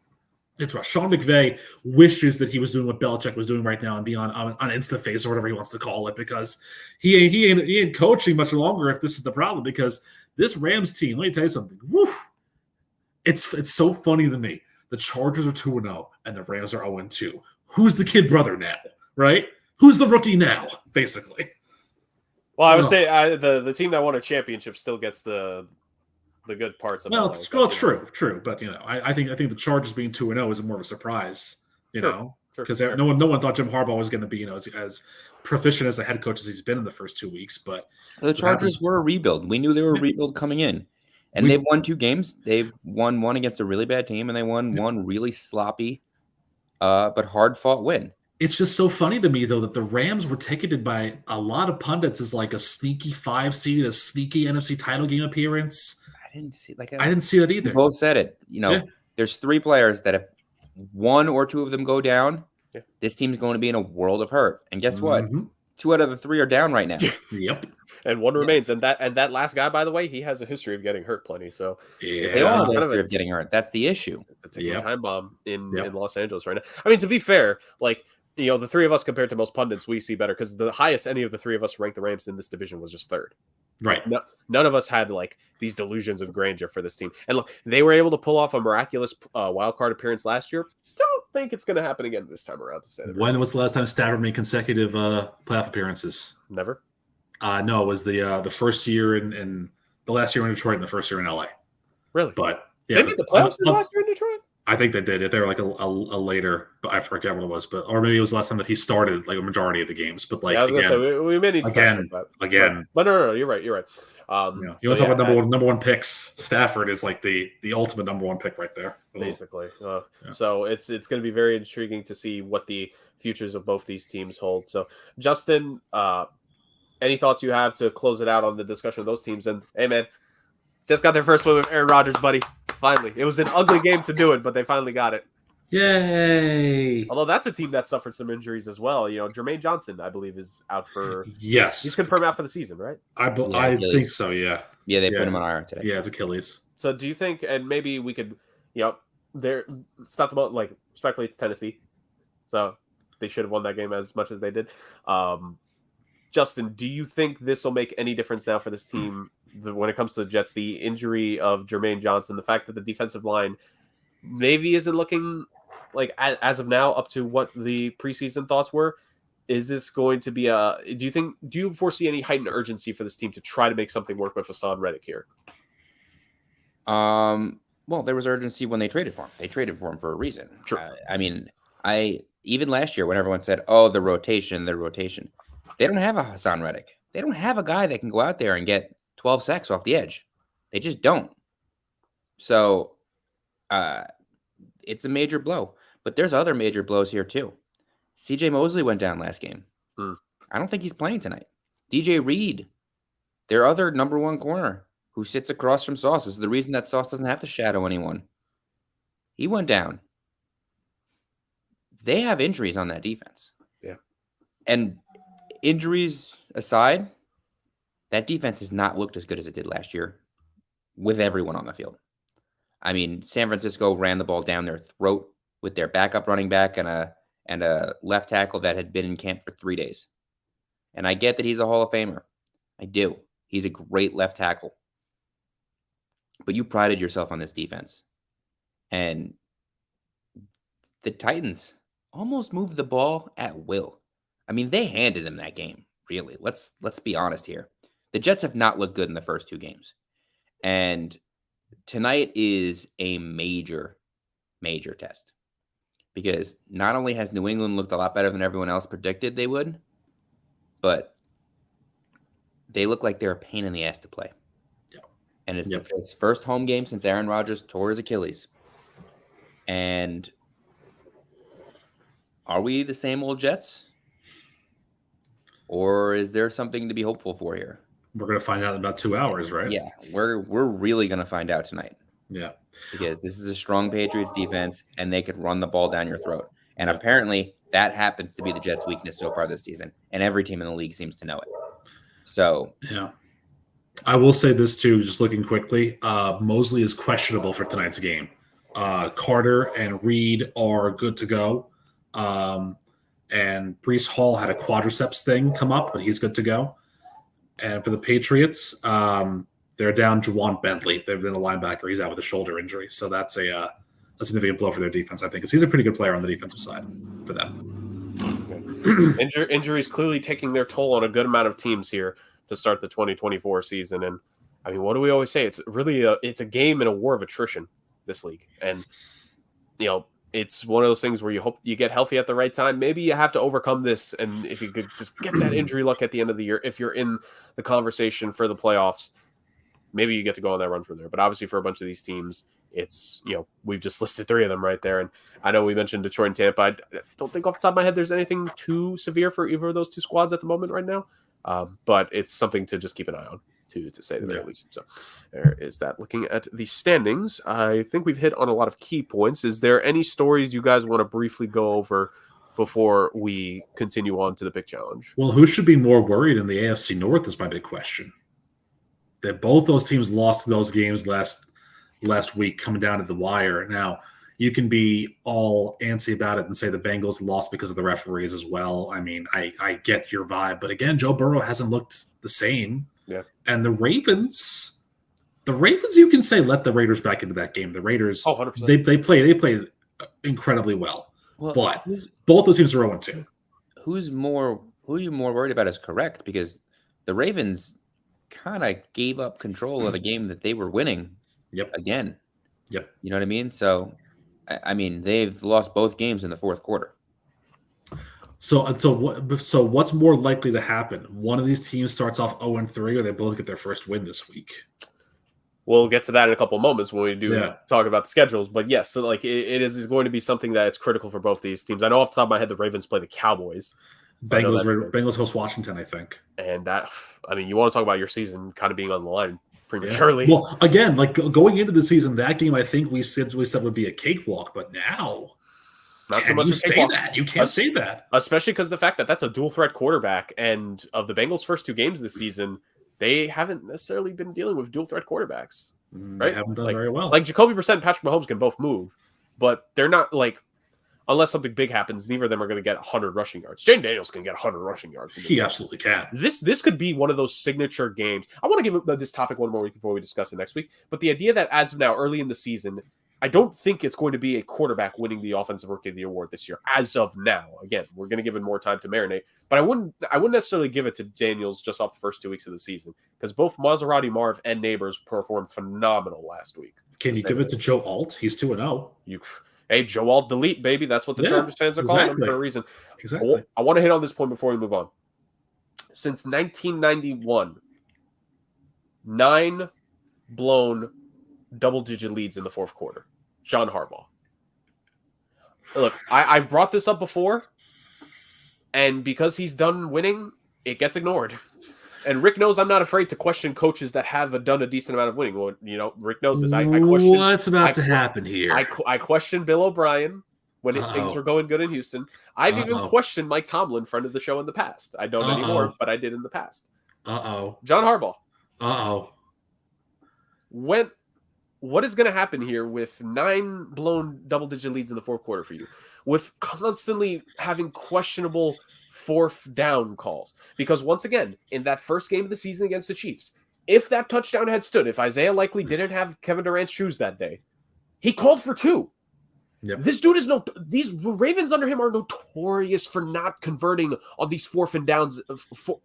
it's rough. Sean McVay wishes that he was doing what Belichick was doing right now and be on InstaFace or whatever he wants to call it, because he ain't coaching much longer if this is the problem, because this Rams team, let me tell you something. Woo, it's so funny to me. The Chargers are 2-0 and the Rams are 0-2. Who's the kid brother now, right? Who's the rookie now, basically? Well, I would say the team that won a championship still gets the good parts of it. Well, true, but I think the Chargers being 2-0 is more of a surprise, because no one thought Jim Harbaugh was going to be as proficient as a head coach as he's been in the first 2 weeks. But the Chargers were a rebuild. We knew they were a rebuild coming in, and they've won 2 games. They've won one against a really bad team, and they won one really sloppy, but hard fought win. It's just so funny to me, though, that the Rams were ticketed by a lot of pundits as like a sneaky 5 seed, a sneaky NFC title game appearance. I didn't see that either. You both said it. There's 3 players that if 1 or 2 of them go down, this team's going to be in a world of hurt. And guess what? 2 out of the 3 are down right now. Yep. And one remains, and that last guy, by the way, he has a history of getting hurt plenty. So They all have a history of getting hurt. That's the issue. It's a ticking time bomb in Los Angeles right now. I mean, to be fair, the three of us compared to most pundits, we see better because the highest any of the three of us ranked the Rams in this division was just third. Right. None of us had these delusions of grandeur for this team. And look, they were able to pull off a miraculous wild card appearance last year. Don't think it's going to happen again this time around. To say that. When was the last time Stafford made consecutive playoff appearances? Never. No, it was the first year in the last year in Detroit and the first year in LA. Really? But they made the playoffs last year in Detroit. I think they did. They were a later, but I forget what it was. Or maybe it was the last time that he started a majority of the games. But I was going to say we may need to again. But no, you're right. You want to talk about number one picks? Stafford is the ultimate number one pick right there, basically. So it's going to be very intriguing to see what the futures of both these teams hold. So Justin, any thoughts you have to close it out on the discussion of those teams? And hey, man, just got their first win with Aaron Rodgers, buddy. Finally, it was an ugly game to do it, but they finally got it. Yay! Although that's a team that suffered some injuries as well. Jermaine Johnson, I believe, is out for. Yes, he's confirmed out for the season, right? I think so. Yeah. Yeah, they put him on IR today. Yeah, it's Achilles. So, do you think? And maybe we could, it's not the most respectfully, it's Tennessee, so they should have won that game as much as they did. Justin, do you think this will make any difference now for this team when it comes to the Jets? The injury of Jermaine Johnson, the fact that the defensive line maybe isn't looking as of now up to what the preseason thoughts were. Is this going to be do you foresee any heightened urgency for this team to try to make something work with Hassan Reddick here? Well, there was urgency when they traded for him. They traded for him for a reason. Sure. Even last year when everyone said, "Oh, the rotation," they don't have a Hassan Reddick. They don't have a guy that can go out there and get 12 sacks off the edge. They just don't. So, it's a major blow. But there's other major blows here too. CJ Mosley went down last game. I don't think he's playing tonight. DJ Reed, their other number one corner, who sits across from Sauce, is the reason that Sauce doesn't have to shadow anyone. He went down. They have injuries on that defense. Yeah. And injuries aside, that defense has not looked as good as it did last year with everyone on the field. I mean, San Francisco ran the ball down their throat with their backup running back and a left tackle that had been in camp for 3 days. And I get that he's a Hall of Famer. I do. He's a great left tackle. But you prided yourself on this defense. And the Titans almost moved the ball at will. I mean, they handed them that game, really. Let's be honest here. The Jets have not looked good in the first 2 games. And tonight is a major, major test. Because not only has New England looked a lot better than everyone else predicted they would, but they look like they're a pain in the ass to play. Yeah. And it's its first home game since Aaron Rodgers tore his Achilles. And are we the same old Jets? Or is there something to be hopeful for here? We're going to find out in about 2 hours, right? Yeah, we're really going to find out tonight. Yeah. Because this is a strong Patriots defense, and they could run the ball down your throat. And apparently that happens to be the Jets' weakness so far this season. And every team in the league seems to know it. So, yeah. I will say this, too, just looking quickly. Mosley is questionable for tonight's game. Carter and Reed are good to go. And Breece Hall had a quadriceps thing come up, but he's good to go. And for the Patriots, they're down Juwan Bentley. They've been a linebacker. He's out with a shoulder injury. So that's a significant blow for their defense, I think, because he's a pretty good player on the defensive side for them. Injuries clearly taking their toll on a good amount of teams here to start the 2024 season. And, I mean, what do we always say? It's really it's a game in a war of attrition, this league. And, it's one of those things where you hope you get healthy at the right time. Maybe you have to overcome this. And if you could just get that injury luck at the end of the year, if you're in the conversation for the playoffs, maybe you get to go on that run from there. But obviously for a bunch of these teams, it's, we've just listed 3 of them right there. And I know we mentioned Detroit and Tampa. I don't think off the top of my head there's anything too severe for either of those 2 squads at the moment right now. But it's something to just keep an eye on, to say the very least. So there is that. Looking at the standings, I think we've hit on a lot of key points. Is there any stories you guys want to briefly go over before we continue on to the pick challenge. Well, who should be more worried in the AFC North is my big question. That both those teams lost those games last week, coming down to the wire. Now, you can be all antsy about it and say the Bengals lost because of the referees as well. I mean, I get your vibe, but again, Joe Burrow hasn't looked the same. Yeah. And the Ravens, you can say let the Raiders back into that game. The Raiders, 100%. they played incredibly well. But both those teams are 0-2. Who are you more worried about is correct, because the Ravens kind of gave up control of a game that they were winning. Yep. Again. Yep. You know what I mean? So, I mean, they've lost both games in the fourth quarter. So what's more likely to happen? One of these teams starts off 0-3, or they both get their first win this week. We'll get to that in a couple of moments when we do talk about the schedules. But yes, so like it is going to be something that it's critical for both these teams. I know off the top of my head the Ravens play the Cowboys. Bengals host Washington, I think. And that, I mean, you want to talk about your season kind of being on the line prematurely. Yeah. Well, again, like going into the season, that game I think we said would be a cakewalk, but now not so much. You say that. You can't say that, especially because the fact that that's a dual threat quarterback, and of the Bengals' first two games this season, they haven't necessarily been dealing with dual threat quarterbacks. Right? They haven't done very well. Like Jacoby Brissett and Patrick Mahomes can both move, but they're not like, unless something big happens, neither of them are going to get 100 rushing yards. Jane Daniels can get 100 rushing yards. He absolutely can. This could be one of those signature games. I want to give this topic one more week before we discuss it next week. But the idea that as of now, early in the season, I don't think it's going to be a quarterback winning the Offensive Rookie of the Award this year. As of now, again, we're going to give him more time to marinate. But I wouldn't necessarily give it to Daniels just off the first 2 weeks of the season, because both Maserati Marv and Neighbors performed phenomenal last week. Can you give it to Joe Alt? He's 2-0. Hey, Joe Alt delete, baby. That's what the Chargers fans are calling him for a reason. Exactly. I want to hit on this point before we move on. Since 1991, 9 blown double-digit leads in the fourth quarter. John Harbaugh. Look, I've brought this up before, and because he's done winning, it gets ignored. And Rick knows I'm not afraid to question coaches that have done a decent amount of winning. Well, you know, Rick knows this. I question what's about to happen here. I questioned Bill O'Brien when things were going good in Houston. I've even questioned Mike Tomlin, friend of the show, in the past. I don't anymore, but I did in the past. John Harbaugh. What is going to happen here with 9 blown double-digit leads in the fourth quarter for you? With constantly having questionable fourth down calls. Because once again, in that first game of the season against the Chiefs, if that touchdown had stood, if Isaiah Likely didn't have Kevin Durant's shoes that day, he called for 2. Yep. This dude is these Ravens under him are notorious for not converting on these fourth downs. Well,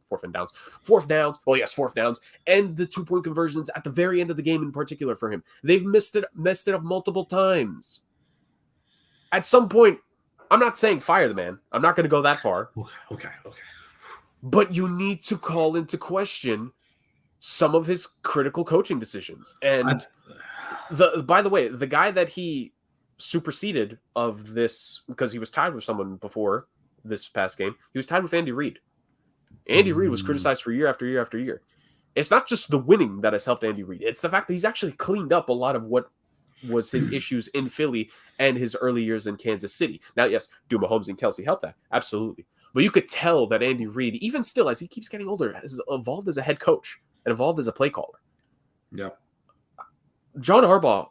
yes, fourth downs, and the 2-point conversions at the very end of the game in particular for him. They've messed it up multiple times. At some point, I'm not saying fire the man. I'm not going to go that far. Okay. But you need to call into question some of his critical coaching decisions. And by the way, the guy that he superseded of this, because he was tied with someone before this past game, he was tied with Andy Reid. Andy Reid was criticized for year after year after year. It's not just the winning that has helped Andy Reid. It's the fact that he's actually cleaned up a lot of what was his issues in Philly and his early years in Kansas City. Now, yes, do Mahomes and Kelsey help that? Absolutely. But you could tell that Andy Reid, even still, as he keeps getting older, has evolved as a head coach and evolved as a play caller. Yeah. John Harbaugh,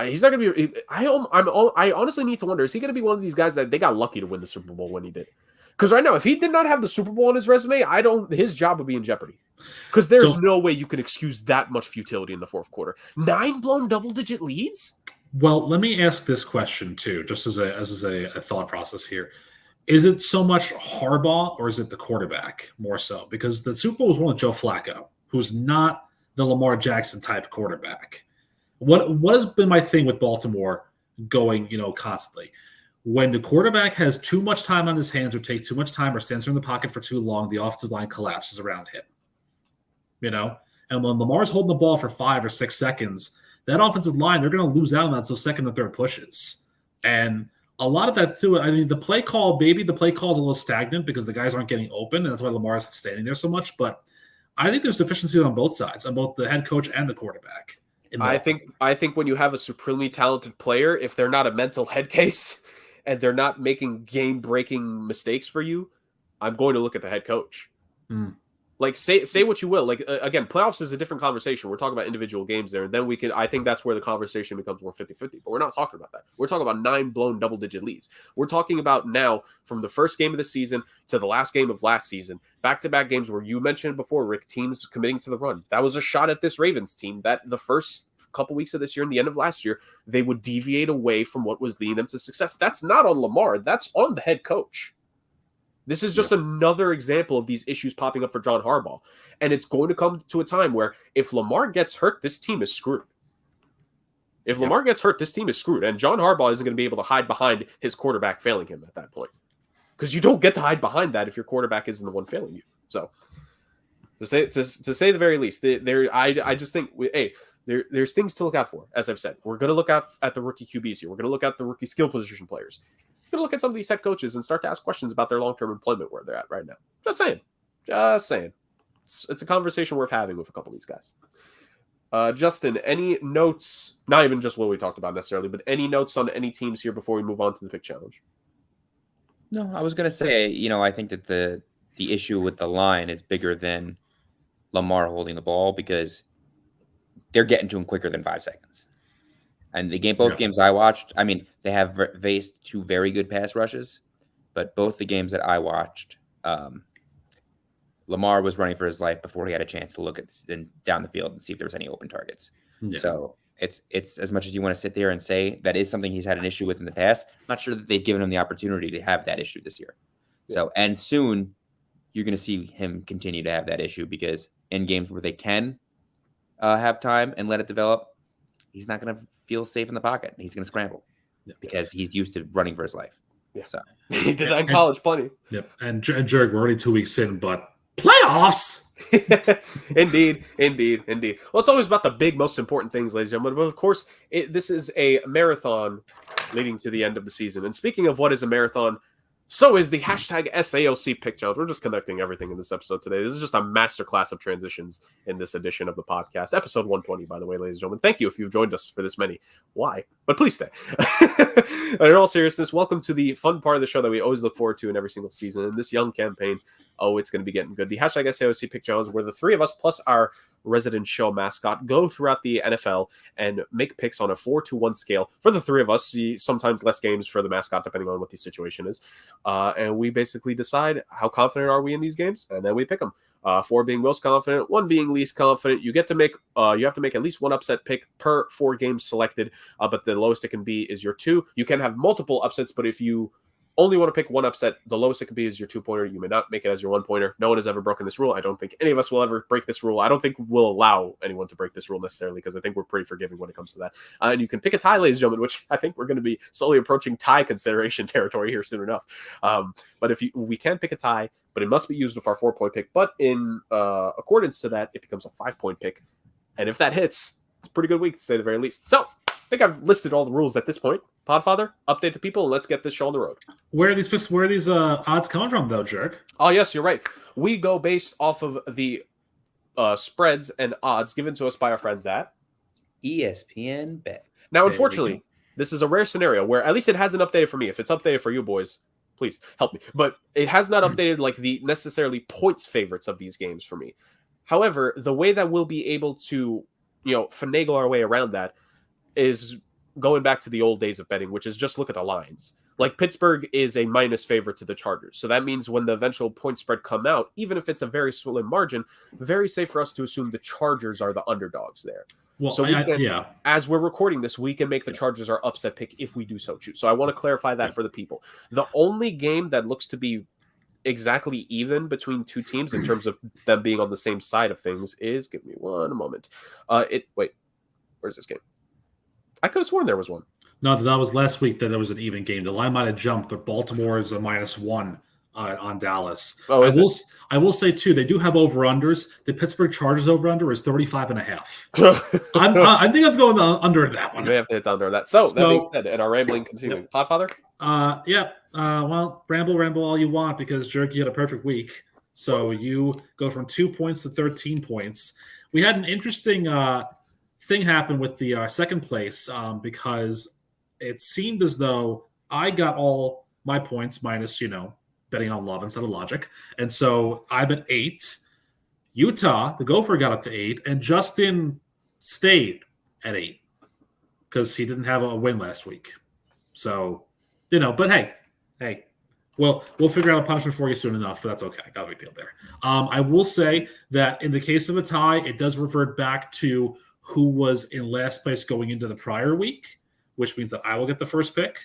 he's not going to be. I honestly need to wonder: is he going to be one of these guys that they got lucky to win the Super Bowl when he did? Because right now, if he did not have the Super Bowl on his resume, his job would be in jeopardy. Because there's no way you can excuse that much futility in the fourth quarter. 9 blown double-digit leads. Well, let me ask this question too, just as a thought process here: is it so much Harbaugh or is it the quarterback more so? Because the Super Bowl was won with Joe Flacco, who's not the Lamar Jackson type quarterback. What has been my thing with Baltimore going, constantly? When the quarterback has too much time on his hands or takes too much time or stands in the pocket for too long, the offensive line collapses around him. And when Lamar's holding the ball for 5 or 6 seconds, that offensive line, they're going to lose out on that so second and third pushes. And a lot of that too, I mean, the play call is a little stagnant because the guys aren't getting open, and that's why Lamar's standing there so much. But I think there's deficiencies on both sides, on both the head coach and the quarterback. I think when you have a supremely talented player, if they're not a mental head case and they're not making game-breaking mistakes for you, I'm going to look at the head coach. Like, say what you will. Like, again, playoffs is a different conversation. We're talking about individual games there. And then I think that's where the conversation becomes more 50-50. But we're not talking about that. We're talking about 9 blown double-digit leads. We're talking about now, from the first game of the season to the last game of last season, back-to-back games where you mentioned before, Rick, teams committing to the run. That was a shot at this Ravens team that the first couple weeks of this year and the end of last year, they would deviate away from what was leading them to success. That's not on Lamar. That's on the head coach. This is just another example of these issues popping up for John Harbaugh. And it's going to come to a time where if Lamar gets hurt, this team is screwed. If Lamar gets hurt, this team is screwed. And John Harbaugh isn't going to be able to hide behind his quarterback failing him at that point. Because you don't get to hide behind that if your quarterback isn't the one failing you. So, to say the very least, I just think, there's things to look out for, as I've said. We're going to look out at the rookie QBs here. We're going to look at the rookie skill position players. Going to look at some of these head coaches and start to ask questions about their long-term employment where they're at right now. Just saying. It's a conversation worth having with a couple of these guys. Justin, any notes, not even just what we talked about necessarily, but any notes on any teams here before we move on to the pick challenge? No, I was going to say, I think that the issue with the line is bigger than Lamar holding the ball because they're getting to him quicker than 5 seconds. And both games I watched, I mean, they have faced 2 very good pass rushes, but both the games that I watched, Lamar was running for his life before he had a chance to look down the field and see if there was any open targets. Yeah. So it's as much as you want to sit there and say that is something he's had an issue with in the past. I'm not sure that they've given him the opportunity to have that issue this year. Yeah. So, and soon you're going to see him continue to have that issue because in games where they can have time and let it develop, he's not going to feel safe in the pocket. He's going to scramble because he's used to running for his life. Yeah. So he did that in college plenty. Yep. And Jerk, we're already 2 weeks in, but playoffs. Indeed. Well, it's always about the big, most important things, ladies and gentlemen. But of course, this is a marathon leading to the end of the season. And speaking of what is a marathon, so is the hashtag SAOC pick challenge. We're just connecting everything in this episode today. This is just a masterclass of transitions in this edition of the podcast. Episode 120, by the way, ladies and gentlemen. Thank you if you've joined us for this many. Why? But please stay. In all seriousness, welcome to the fun part of the show that we always look forward to in every single season. In this young campaign, it's going to be getting good. The hashtag SAOC pick challenge, where the 3 of us plus our resident show mascot go throughout the NFL and make picks on a 4-1 scale for the 3 of us. Sometimes less games for the mascot, depending on what the situation is. And we basically decide how confident are we in these games, and then we pick them. 4 being most confident, 1 being least confident. You have to make at least 1 upset pick per 4 games selected, but the lowest it can be is your 2. You can have multiple upsets, but if you only want to pick 1 upset, the lowest it can be is your 2-pointer. You may not make it as your 1-pointer. No one has ever broken this rule. I don't think any of us will ever break this rule. I don't think we'll allow anyone to break this rule necessarily because I think we're pretty forgiving when it comes to that. And you can pick a tie, ladies and gentlemen, which I think we're going to be slowly approaching tie consideration territory here soon enough. But we can pick a tie, but it must be used with our 4-point pick. But in accordance to that, it becomes a 5-point pick. And if that hits, it's a pretty good week to say the very least. So I think I've listed all the rules at this point. Podfather, update the people, and let's get this show on the road. Where are these picks? Where are these odds coming from, though, Jerk? Oh, yes, you're right. We go based off of the spreads and odds given to us by our friends at ESPN Bet. Now, unfortunately, this is a rare scenario where at least it hasn't updated for me. If it's updated for you boys, please help me. But it has not updated like the necessarily points favorites of these games for me. However, the way that we'll be able to, finagle our way around that is going back to the old days of betting, which is just look at the lines. Like Pittsburgh is a minus favorite to the Chargers. So that means when the eventual point spread come out, even if it's a very slim margin, very safe for us to assume the Chargers are the underdogs there. Well, so as we're recording this, we can make the Chargers our upset pick if we do so choose. So I want to clarify that for the people. The only game that looks to be exactly even between 2 teams in terms of them being on the same side of things is, give me one moment. Where's this game? I could have sworn there was one. No, that was last week that there was an even game. The line might have jumped, but Baltimore is a -1 on Dallas. Oh, I will say, too, they do have over-unders. The Pittsburgh Chargers over-under is 35.5. I think I'm going under that one. We have to hit under that. So that being said, and our rambling continuing. Yep. Podfather? Well, ramble all you want because, Jerk, you had a perfect week. So you go from 2 points to 13 points. We had an interesting thing happen with the second place because it seemed as though I got all my points minus, betting on love instead of logic. And so I'm at 8. Utah, the Gopher got up to 8, and Justin stayed at 8 because he didn't have a win last week. So, but hey, well, we'll figure out a punishment for you soon enough. But that's okay. Not a big deal there. I will say that in the case of a tie, it does revert back to who was in last place going into the prior week, which means that I will get the first pick.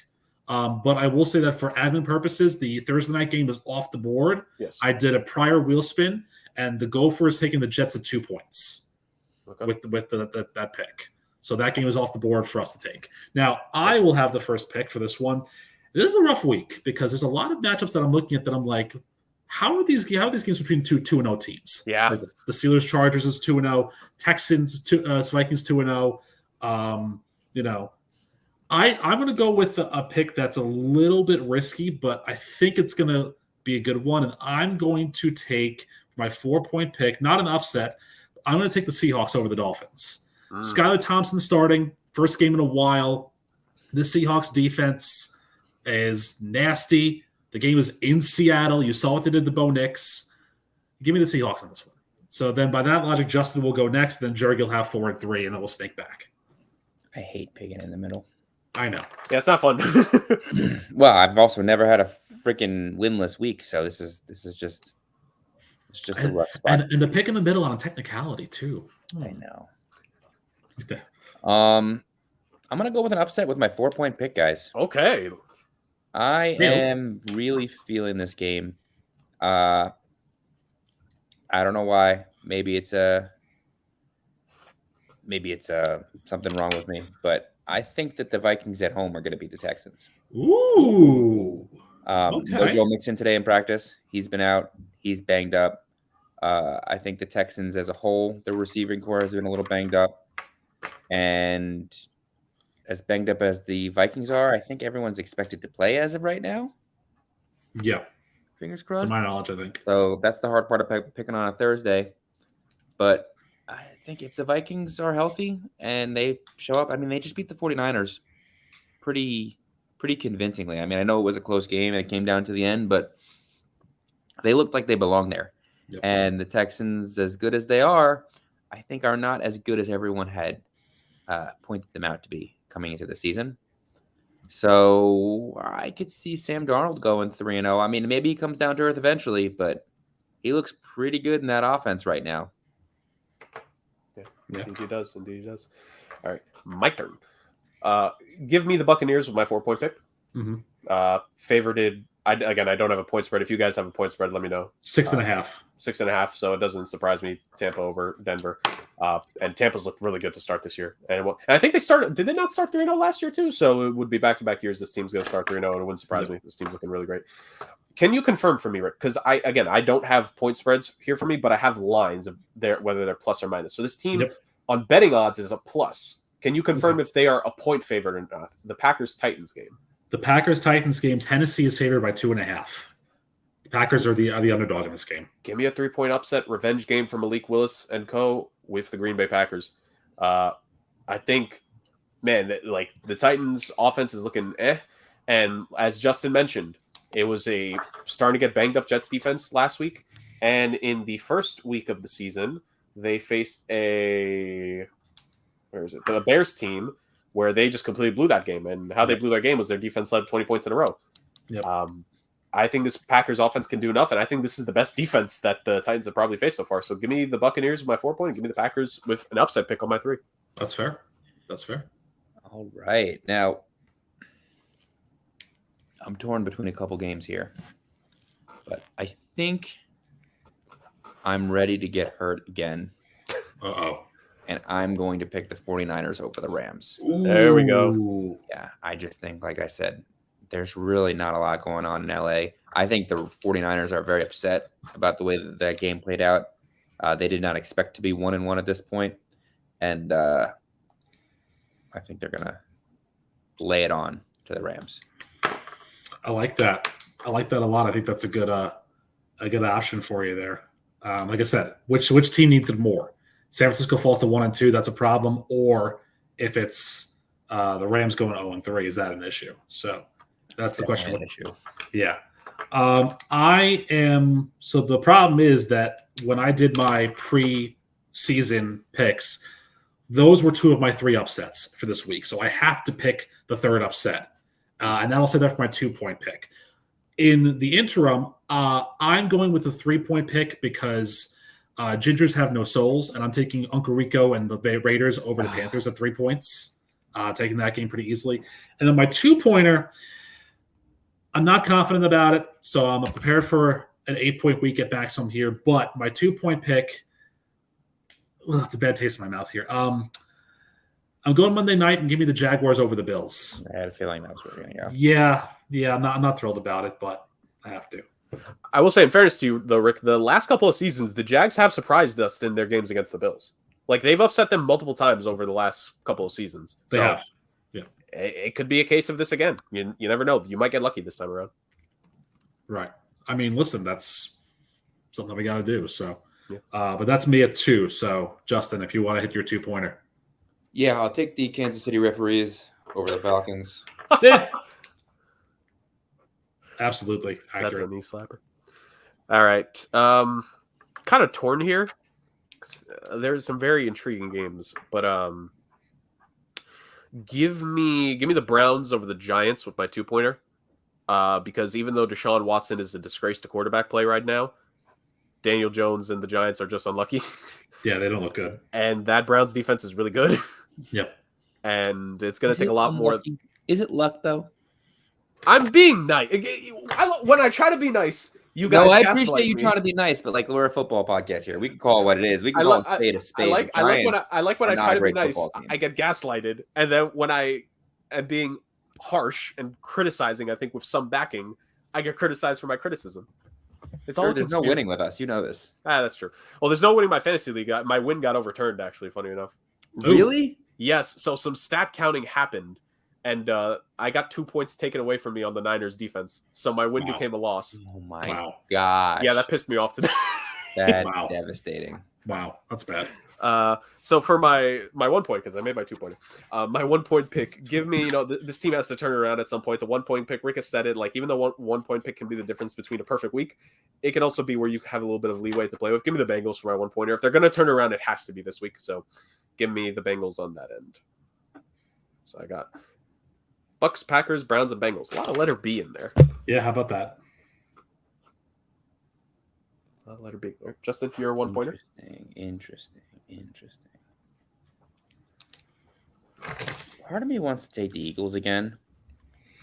But I will say that for admin purposes, the Thursday night game was off the board. Yes. I did a prior wheel spin, and the Gophers taking the Jets at 2 points with that pick. So that game is off the board for us to take. Now, I will have the first pick for this one. This is a rough week because there's a lot of matchups that I'm looking at that I'm like, how are these games between 2-0 teams? Yeah. Like the Steelers Chargers is 2-0, Texans Vikings 2-0. I'm going to go with a pick that's a little bit risky, but I think it's going to be a good one. And I'm going to take my 4-point pick, not an upset. I'm going to take the Seahawks over the Dolphins. Skylar Thompson starting, first game in a while. The Seahawks defense is nasty. The game is in Seattle. You saw what they did to Bo Nix. Give me the Seahawks on this one. So then by that logic, Justin will go next. Then Jerg will have 4 and 3, and then we'll snake back. I hate picking in the middle. I know. Yeah, it's not fun. Well, I've also never had a freaking winless week, so this is just a rough spot. And the pick in the middle on a technicality too. I know. I'm gonna go with an upset with my 4-point pick, guys. Okay. I am really feeling this game. I don't know why. Maybe it's something wrong with me, but I think that the Vikings at home are going to beat the Texans. Ooh. No Joe Mixon today in practice. He's been out. He's banged up. I think the Texans as a whole, their receiving core has been a little banged up. And as banged up as the Vikings are, I think everyone's expected to play as of right now. Yeah. Fingers crossed. To my knowledge, I think. So that's the hard part of picking on a Thursday. But I think if the Vikings are healthy and they show up, I mean, they just beat the 49ers pretty convincingly. I mean, I know it was a close game and it came down to the end, but they looked like they belonged there. Yep. And the Texans, as good as they are, I think are not as good as everyone had pointed them out to be coming into the season. So I could see Sam Darnold going 3-0. I mean, maybe he comes down to earth eventually, but he looks pretty good in that offense right now. Yeah. Indeed he does. All right, my turn. Give me the Buccaneers with my 4-point pick. Mm-hmm. Favorited. I don't have a point spread. If you guys have a point spread, let me know. 6.5. 6.5. So it doesn't surprise me. Tampa over Denver. And Tampa's looked really good to start this year. And I think they started. Did they not start 3-0 last year too? So it would be back-to-back years. This team's going to start 3-0, and it wouldn't surprise me. This team's looking really great. Can you confirm for me, Rick? Because I don't have point spreads here for me, but I have lines of whether they're plus or minus. So this team on betting odds is a plus. Can you confirm if they are a point favorite or not? The Packers-Titans game. The Packers-Titans game, Tennessee is favored by 2.5. The Packers are the underdog in this game. Give me a 3-point upset revenge game for Malik Willis and co. with the Green Bay Packers. I think, man, the Titans' offense is looking and as Justin mentioned, it was a starting to get banged up Jets defense last week, and in the first week of the season, they faced the Bears team, where they just completely blew that game. And how they blew that game was their defense led 20 points in a row. Yep. I think this Packers offense can do enough, and I think this is the best defense that the Titans have probably faced so far. So give me the Buccaneers with my 4-point, and give me the Packers with an upset pick on my 3. That's fair. All right. Now, I'm torn between a couple games here, but I think I'm ready to get hurt again. Uh-oh. And I'm going to pick the 49ers over the Rams. Ooh. There we go. Yeah, I just think, like I said, there's really not a lot going on in LA. I think the 49ers are very upset about the way that game played out. They did not expect to be 1-1 at this point. And I think they're going to lay it on to the Rams. I like that. I like that a lot. I think that's a good option for you there. Like I said, which team needs it more? San Francisco falls to 1-2, that's a problem. Or if it's the Rams going 0-3, is that an issue? So That's the question. Issue. Yeah. I am. So the problem is that when I did my pre-season picks, those were 2 of my 3 upsets for this week. So I have to pick the third upset. And that'll say that for my 2-point pick. In the interim, I'm going with the 3-point pick because Gingers have no souls, and I'm taking Uncle Rico and the Raiders over the Panthers at 3 points, taking that game pretty easily. And then my 2-pointer, I'm not confident about it, so I'm prepared for an 8-point week at back some here. But my 2-point pick, it's a bad taste in my mouth here. I'm going Monday night and give me the Jaguars over the Bills. I had a feeling that was where we were going to go. Yeah, I'm not thrilled about it, but I have to. I will say, in fairness to you, though, Rick, the last couple of seasons, the Jags have surprised us in their games against the Bills. Like, they've upset them multiple times over the last couple of seasons. They have. Yeah. It could be a case of this again. You never know. You might get lucky this time around. Right. I mean, listen, that's something we got to do. So, yeah. But that's me at 2. So, Justin, if you want to hit your 2-pointer. Yeah, I'll take the Kansas City referees over the Falcons. Yeah. Absolutely accurate. That's a knee slapper. All right. Kind of torn here. There's some very intriguing games, but give me the Browns over the Giants with my 2-pointer. Because even though Deshaun Watson is a disgrace to quarterback play right now, Daniel Jones and the Giants are just unlucky. Yeah, they don't look good. And that Browns defense is really good. Yep. And it's going to take a lot more. Is it luck, though? I'm being nice. When I try to be nice, you guys. No, I appreciate you trying to be nice, but like we're a football podcast here. We can call it what it is. We can call it spade a spade. I like when I try to be nice. I get gaslighted, and then when I am being harsh and criticizing, I think with some backing, I get criticized for my criticism. It's all there's no winning with us. You know this. That's true. Well, there's no winning my fantasy league. My win got overturned, actually, funny enough. Really? Yes. So some stat counting happened, and I got 2 points taken away from me on the Niners defense. So my win became a loss. Oh my gosh. Yeah, that pissed me off today. That's devastating. Wow, that's bad. So for my 1 point, because I made my 2-pointer, my 1-point pick, give me, this team has to turn around at some point. The 1-point pick, Rick has said it, like even though 1-point pick can be the difference between a perfect week, it can also be where you have a little bit of leeway to play with. Give me the Bengals for my 1-pointer. If they're going to turn around, it has to be this week. So give me the Bengals on that end. So I got Bucks, Packers, Browns, and Bengals. A lot of letter B in there. Yeah, how about that? Letter B. Justin, your 1-pointer. Interesting. Part of me wants to take the Eagles again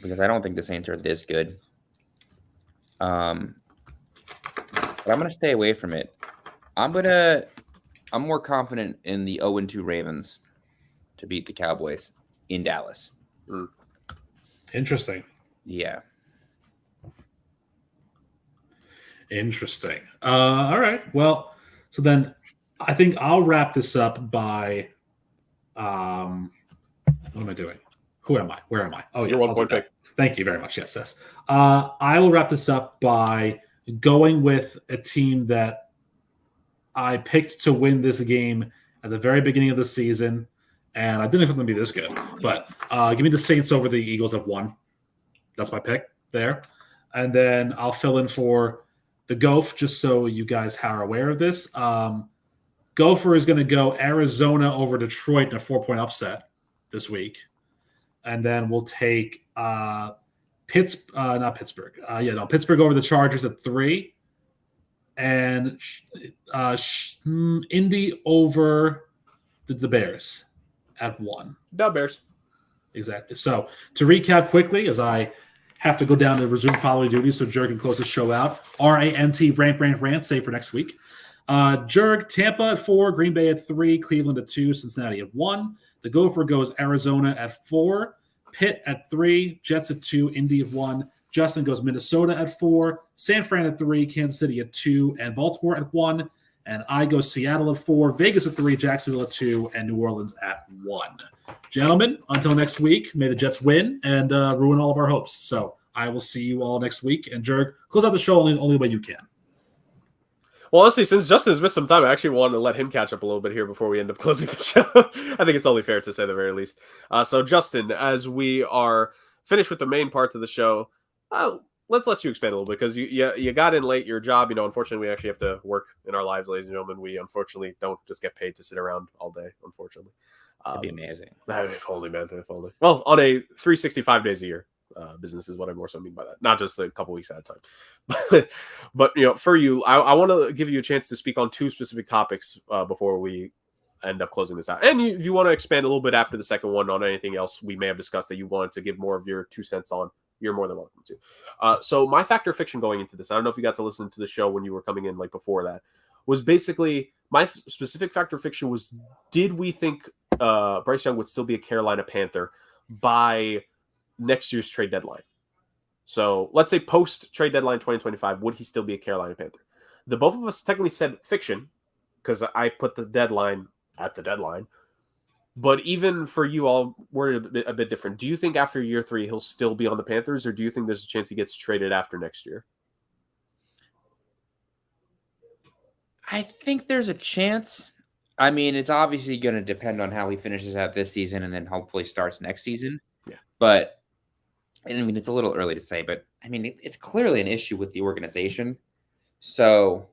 because I don't think the Saints are this good. But I'm gonna stay away from it. I'm more confident in the 0-2 Ravens to beat the Cowboys in Dallas. Interesting. Yeah. Interesting. All right. Well, so then I think I'll wrap this up by what am I doing? Who am I? Where am I? Oh, yeah. Your 1-point pick. Thank you very much. Yes. I will wrap this up by going with a team that I picked to win this game at the very beginning of the season, and I didn't expect them to be this good. But give me the Saints over the Eagles at 1. That's my pick there. And then I'll fill in for the Gopher, just so you guys are aware of this. Gopher is going to go Arizona over Detroit in a 4-point upset this week. And then we'll take Pittsburgh over the Chargers at 3. And Indy over the Bears at 1. No, Bears. Exactly. So to recap quickly, as I have to go down to resume following duties, so Jurg can close the show out. RANT, rant, save for next week. Jurg, Tampa at 4, Green Bay at 3, Cleveland at 2, Cincinnati at 1. The Gopher goes Arizona at 4, Pitt at 3, Jets at 2, Indy at 1. Justin goes Minnesota at 4, San Fran at 3, Kansas City at 2, and Baltimore at 1. And I go Seattle at 4, Vegas at 3, Jacksonville at 2, and New Orleans at 1. Gentlemen, until next week, may the Jets win and ruin all of our hopes. So I will see you all next week. And Jurg, close out the show only way you can. Well, honestly, since Justin has missed some time, I actually wanted to let him catch up a little bit here before we end up closing the show. I think it's only fair to say the very least. So, Justin, as we are finish with the main parts of the show, let's let you expand a little bit because you got in late. Your job, unfortunately, we actually have to work in our lives, ladies and gentlemen. We unfortunately don't just get paid to sit around all day, unfortunately. That'd be amazing. If only, man. If only. Well, on a 365 days a year business is what I more so mean by that. Not just a couple weeks at a time. But for you, I want to give you a chance to speak on two specific topics before we end up closing this out. And if you want to expand a little bit after the second one on anything else we may have discussed that you wanted to give more of your 2 cents on, you're more than welcome to. So my factor of fiction going into this, I don't know if you got to listen to the show when you were coming in like before that, was basically my specific factor of fiction was, did we think Bryce Young would still be a Carolina Panther by next year's trade deadline? So let's say post trade deadline 2025, would he still be a Carolina Panther? The both of us technically said fiction because I put the deadline at the deadline. But even for you all, we're a bit different. Do you think after year 3 he'll still be on the Panthers, or do you think there's a chance he gets traded after next year? I think there's a chance. I mean, it's obviously going to depend on how he finishes out this season and then hopefully starts next season. Yeah. But, I mean, it's a little early to say, but, I mean, it's clearly an issue with the organization. So,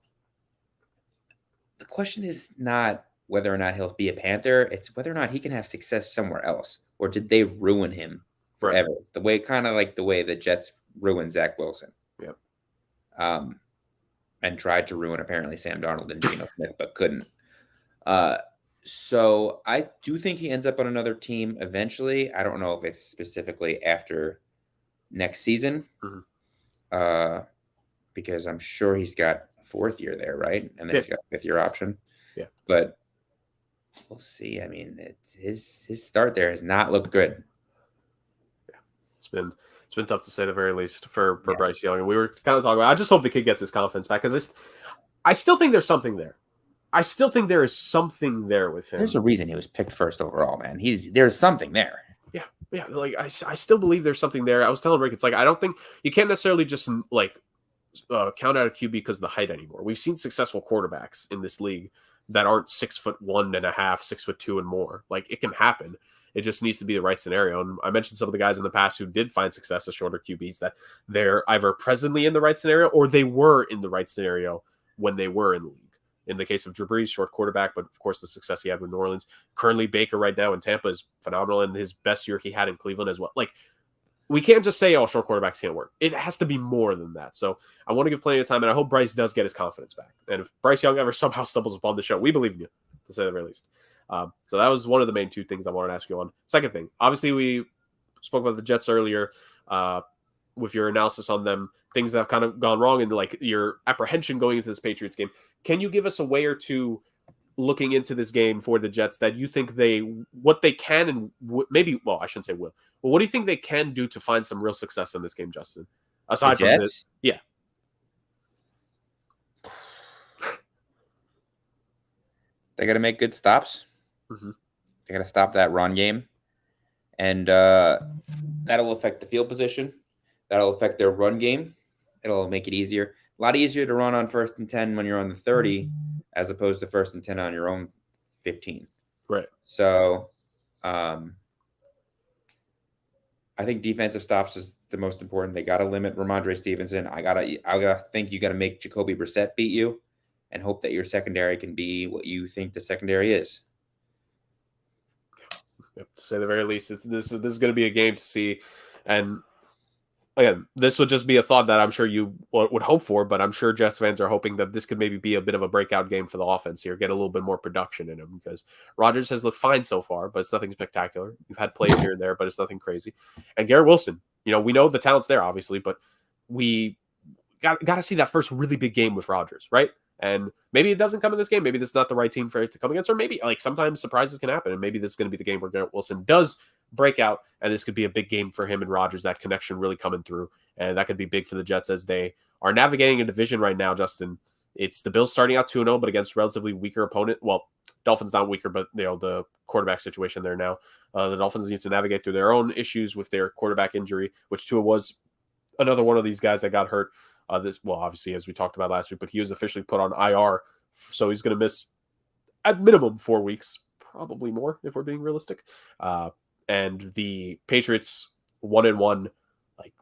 the question is not whether or not he'll be a Panther. It's whether or not he can have success somewhere else. Or did they ruin him forever? Right. The way, kind of like the way the Jets ruined Zach Wilson. Yep. And tried to ruin, apparently, Sam Darnold and Geno Smith, but couldn't. So I do think he ends up on another team eventually. I don't know if it's specifically after next season, because I'm sure he's got 4th year there, right? And then he's got 5th year option. Yeah, but we'll see. I mean, his start there has not looked good. Yeah, it's been tough to say the very least for Bryce Young, and we were kind of talking about. I just hope the kid gets his confidence back because I still think there's something there. I still think there is something there with him. There's a reason he was picked 1st overall, man. There's something there. Yeah. Like I still believe there's something there. I was telling Rick, it's like I don't think you can't necessarily just like count out a QB because of the height anymore. We've seen successful quarterbacks in this league that aren't 6'1.5", 6'2" and more. Like it can happen. It just needs to be the right scenario. And I mentioned some of the guys in the past who did find success as shorter QBs, that they're either presently in the right scenario or they were in the right scenario when they were in the league. In the case of Drew Brees, short quarterback, but of course the success he had with New Orleans. Currently Baker right now in Tampa is phenomenal, and his best year he had in Cleveland as well. Like, we can't just say, oh, short quarterbacks can't work. It has to be more than that. So I want to give plenty of time, and I hope Bryce does get his confidence back. And if Bryce Young ever somehow stumbles upon the show, we believe in you, to say the very least. So that was one of the main 2 things I wanted to ask you on. Second thing, obviously we spoke about the Jets earlier with your analysis on them, things that have kind of gone wrong and like your apprehension going into this Patriots game. Can you give us a way or two looking into this game for the Jets that you think what they can and maybe, well, I shouldn't say will, but what do you think they can do to find some real success in this game, Justin? Aside from this, yeah. They got to make good stops. Mm-hmm. They got to stop that run game. And that'll affect the field position. That'll affect their run game. It'll make it easier. A lot easier to run on 1st and 10 when you're on the 30 as opposed to 1st and 10 on your own 15. Right. So I think defensive stops is the most important. They got to limit Ramondre Stevenson. I gotta think you got to make Jacoby Brissett beat you and hope that your secondary can be what you think the secondary is. Yep, to say the very least, this is going to be a game to see. And again, this would just be a thought that I'm sure you would hope for, but I'm sure Jets fans are hoping that this could maybe be a bit of a breakout game for the offense here, get a little bit more production in him, because Rodgers has looked fine so far, but it's nothing spectacular. You've had plays here and there, but it's nothing crazy. And Garrett Wilson, we know the talent's there, obviously, but we got to see that first really big game with Rodgers, right? And maybe it doesn't come in this game. Maybe this is not the right team for it to come against, or maybe like sometimes surprises can happen. And maybe this is going to be the game where Garrett Wilson does break out, and this could be a big game for him and Rodgers, that connection really coming through. And that could be big for the Jets as they are navigating a division right now, Justin. It's the Bills starting out 2-0, but against a relatively weaker opponent. Well, Dolphins not weaker, but the quarterback situation there now. The Dolphins need to navigate through their own issues with their quarterback injury, which Tua was another one of these guys that got hurt. Obviously, as we talked about last week, but he was officially put on IR, so he's going to miss at minimum 4 weeks, probably more if we're being realistic. And the Patriots 1-1, like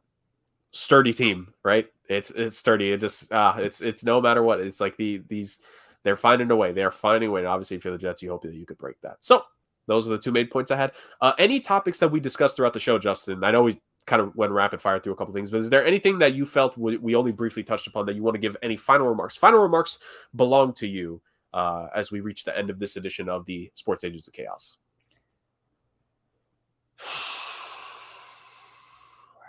sturdy team, right? It's sturdy. It just it's no matter what. It's like these they're finding a way. They're finding a way. And obviously, if you're the Jets, you hope that you could break that. So those are the two main points I had. Any topics that we discussed throughout the show, Justin? I know we kind of went rapid fire through a couple things, but is there anything that you felt we only briefly touched upon that you want to give any final remarks? Final remarks belong to you as we reach the end of this edition of the Sports Agents of Chaos.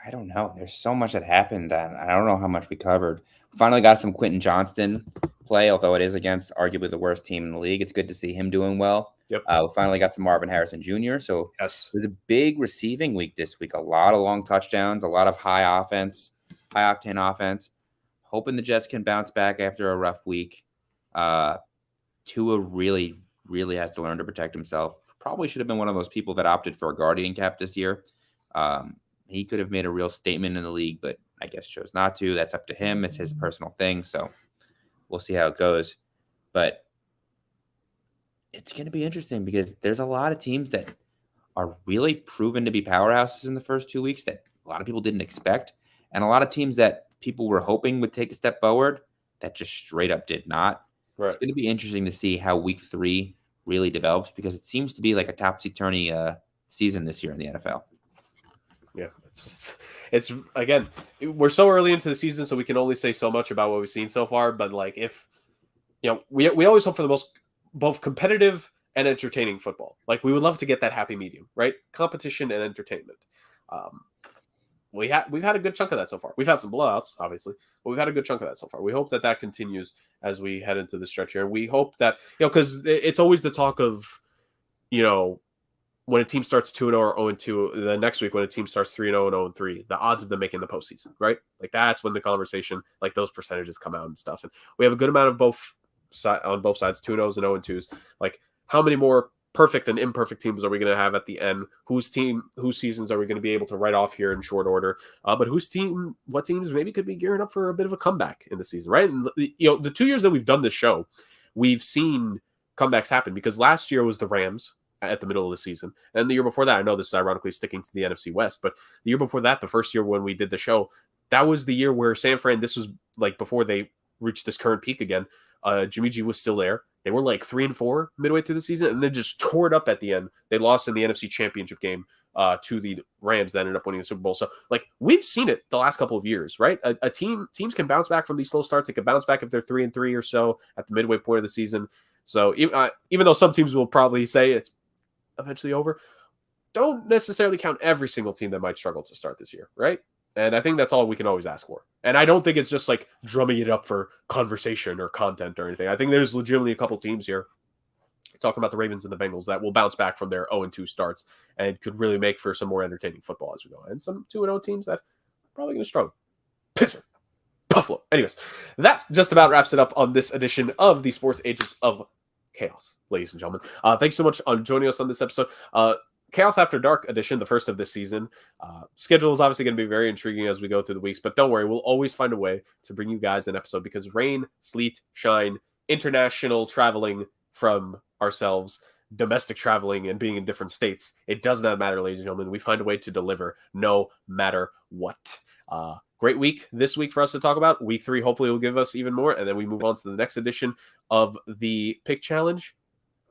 I don't know. There's so much that happened, and I don't know how much we covered. Finally got some Quentin Johnston play, although it is against arguably the worst team in the league. It's good to see him doing well. Yep. We finally got some Marvin Harrison Jr. So yes, it was a big receiving week this week. A lot of long touchdowns, a lot of high offense, high octane offense. Hoping the Jets can bounce back after a rough week. Tua really, really has to learn to protect himself. Probably should have been one of those people that opted for a guardian cap this year. He could have made a real statement in the league, but I guess chose not to. That's up to him. It's his personal thing. So we'll see how it goes. But it's going to be interesting because there's a lot of teams that are really proven to be powerhouses in the first 2 weeks that a lot of people didn't expect. And a lot of teams that people were hoping would take a step forward that just straight up did not. Right. It's going to be interesting to see how week 3 really develops because it seems to be like a topsy-turvy season this year in the NFL. Yeah, it's again, we're so early into the season, so we can only say so much about what we've seen so far. But like, if we always hope for the most both competitive and entertaining football. Like, we would love to get that happy medium, right? Competition and entertainment. We've had a good chunk of that so far. We've had some blowouts, obviously, but we've had a good chunk of that so far. We hope that continues as we head into the stretch here. And we hope that because it's always the talk of when a team starts 2-0 or 0-2, the next week when a team starts 3-0 and 0-3, the odds of them making the postseason, right? Like, that's when the conversation, like, those percentages come out and stuff. And we have a good amount of on both sides, 2-0s and 0-2s. Like, how many more perfect and imperfect teams are we going to have at the end? Whose seasons are we going to be able to write off here in short order? But what teams maybe could be gearing up for a bit of a comeback in the season, right? And the 2 years that we've done this show, we've seen comebacks happen because last year was the Rams at the middle of the season. And the year before that, I know this is ironically sticking to the NFC West, but the year before that, the first year when we did the show, that was the year where San Fran, this was like before they reached this current peak again. Jimmy G was still there. They were like 3-4 midway through the season, and then just tore it up at the end. They lost in the NFC Championship game to the Rams that ended up winning the Super Bowl. So, like, we've seen it the last couple of years, right? Teams can bounce back from these slow starts. They can bounce back if they're 3-3 or so at the midway point of the season. So, even though some teams will probably say it's eventually over, don't necessarily count every single team that might struggle to start this year, right? And I think that's all we can always ask for. And I don't think it's just like drumming it up for conversation or content or anything. I think there's legitimately a couple teams here, talking about the Ravens and the Bengals, that will bounce back from their 0-2 starts and could really make for some more entertaining football as we go. And some 2-0 teams that are probably going to struggle. Pittsburgh, Buffalo. Anyways, that just about wraps it up on this edition of the Sports Agents of Chaos, ladies and gentlemen. Thanks so much for joining us on this episode. Chaos After Dark edition, the first of this season. Schedule is obviously going to be very intriguing as we go through the weeks, but don't worry, we'll always find a way to bring you guys an episode because rain, sleet, shine, international traveling from ourselves, domestic traveling, and being in different states, it does not matter, ladies and gentlemen. We find a way to deliver no matter what. Great week this week for us to talk about. Week 3 hopefully will give us even more, and then we move on to the next edition of the Pick Challenge.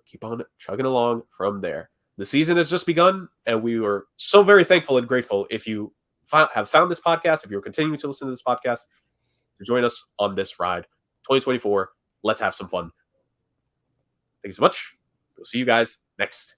Keep on chugging along from there. The season has just begun, and we were so very thankful and grateful if you have found this podcast, if you're continuing to listen to this podcast, to join us on this ride. 2024, let's have some fun. Thank you so much. We'll see you guys next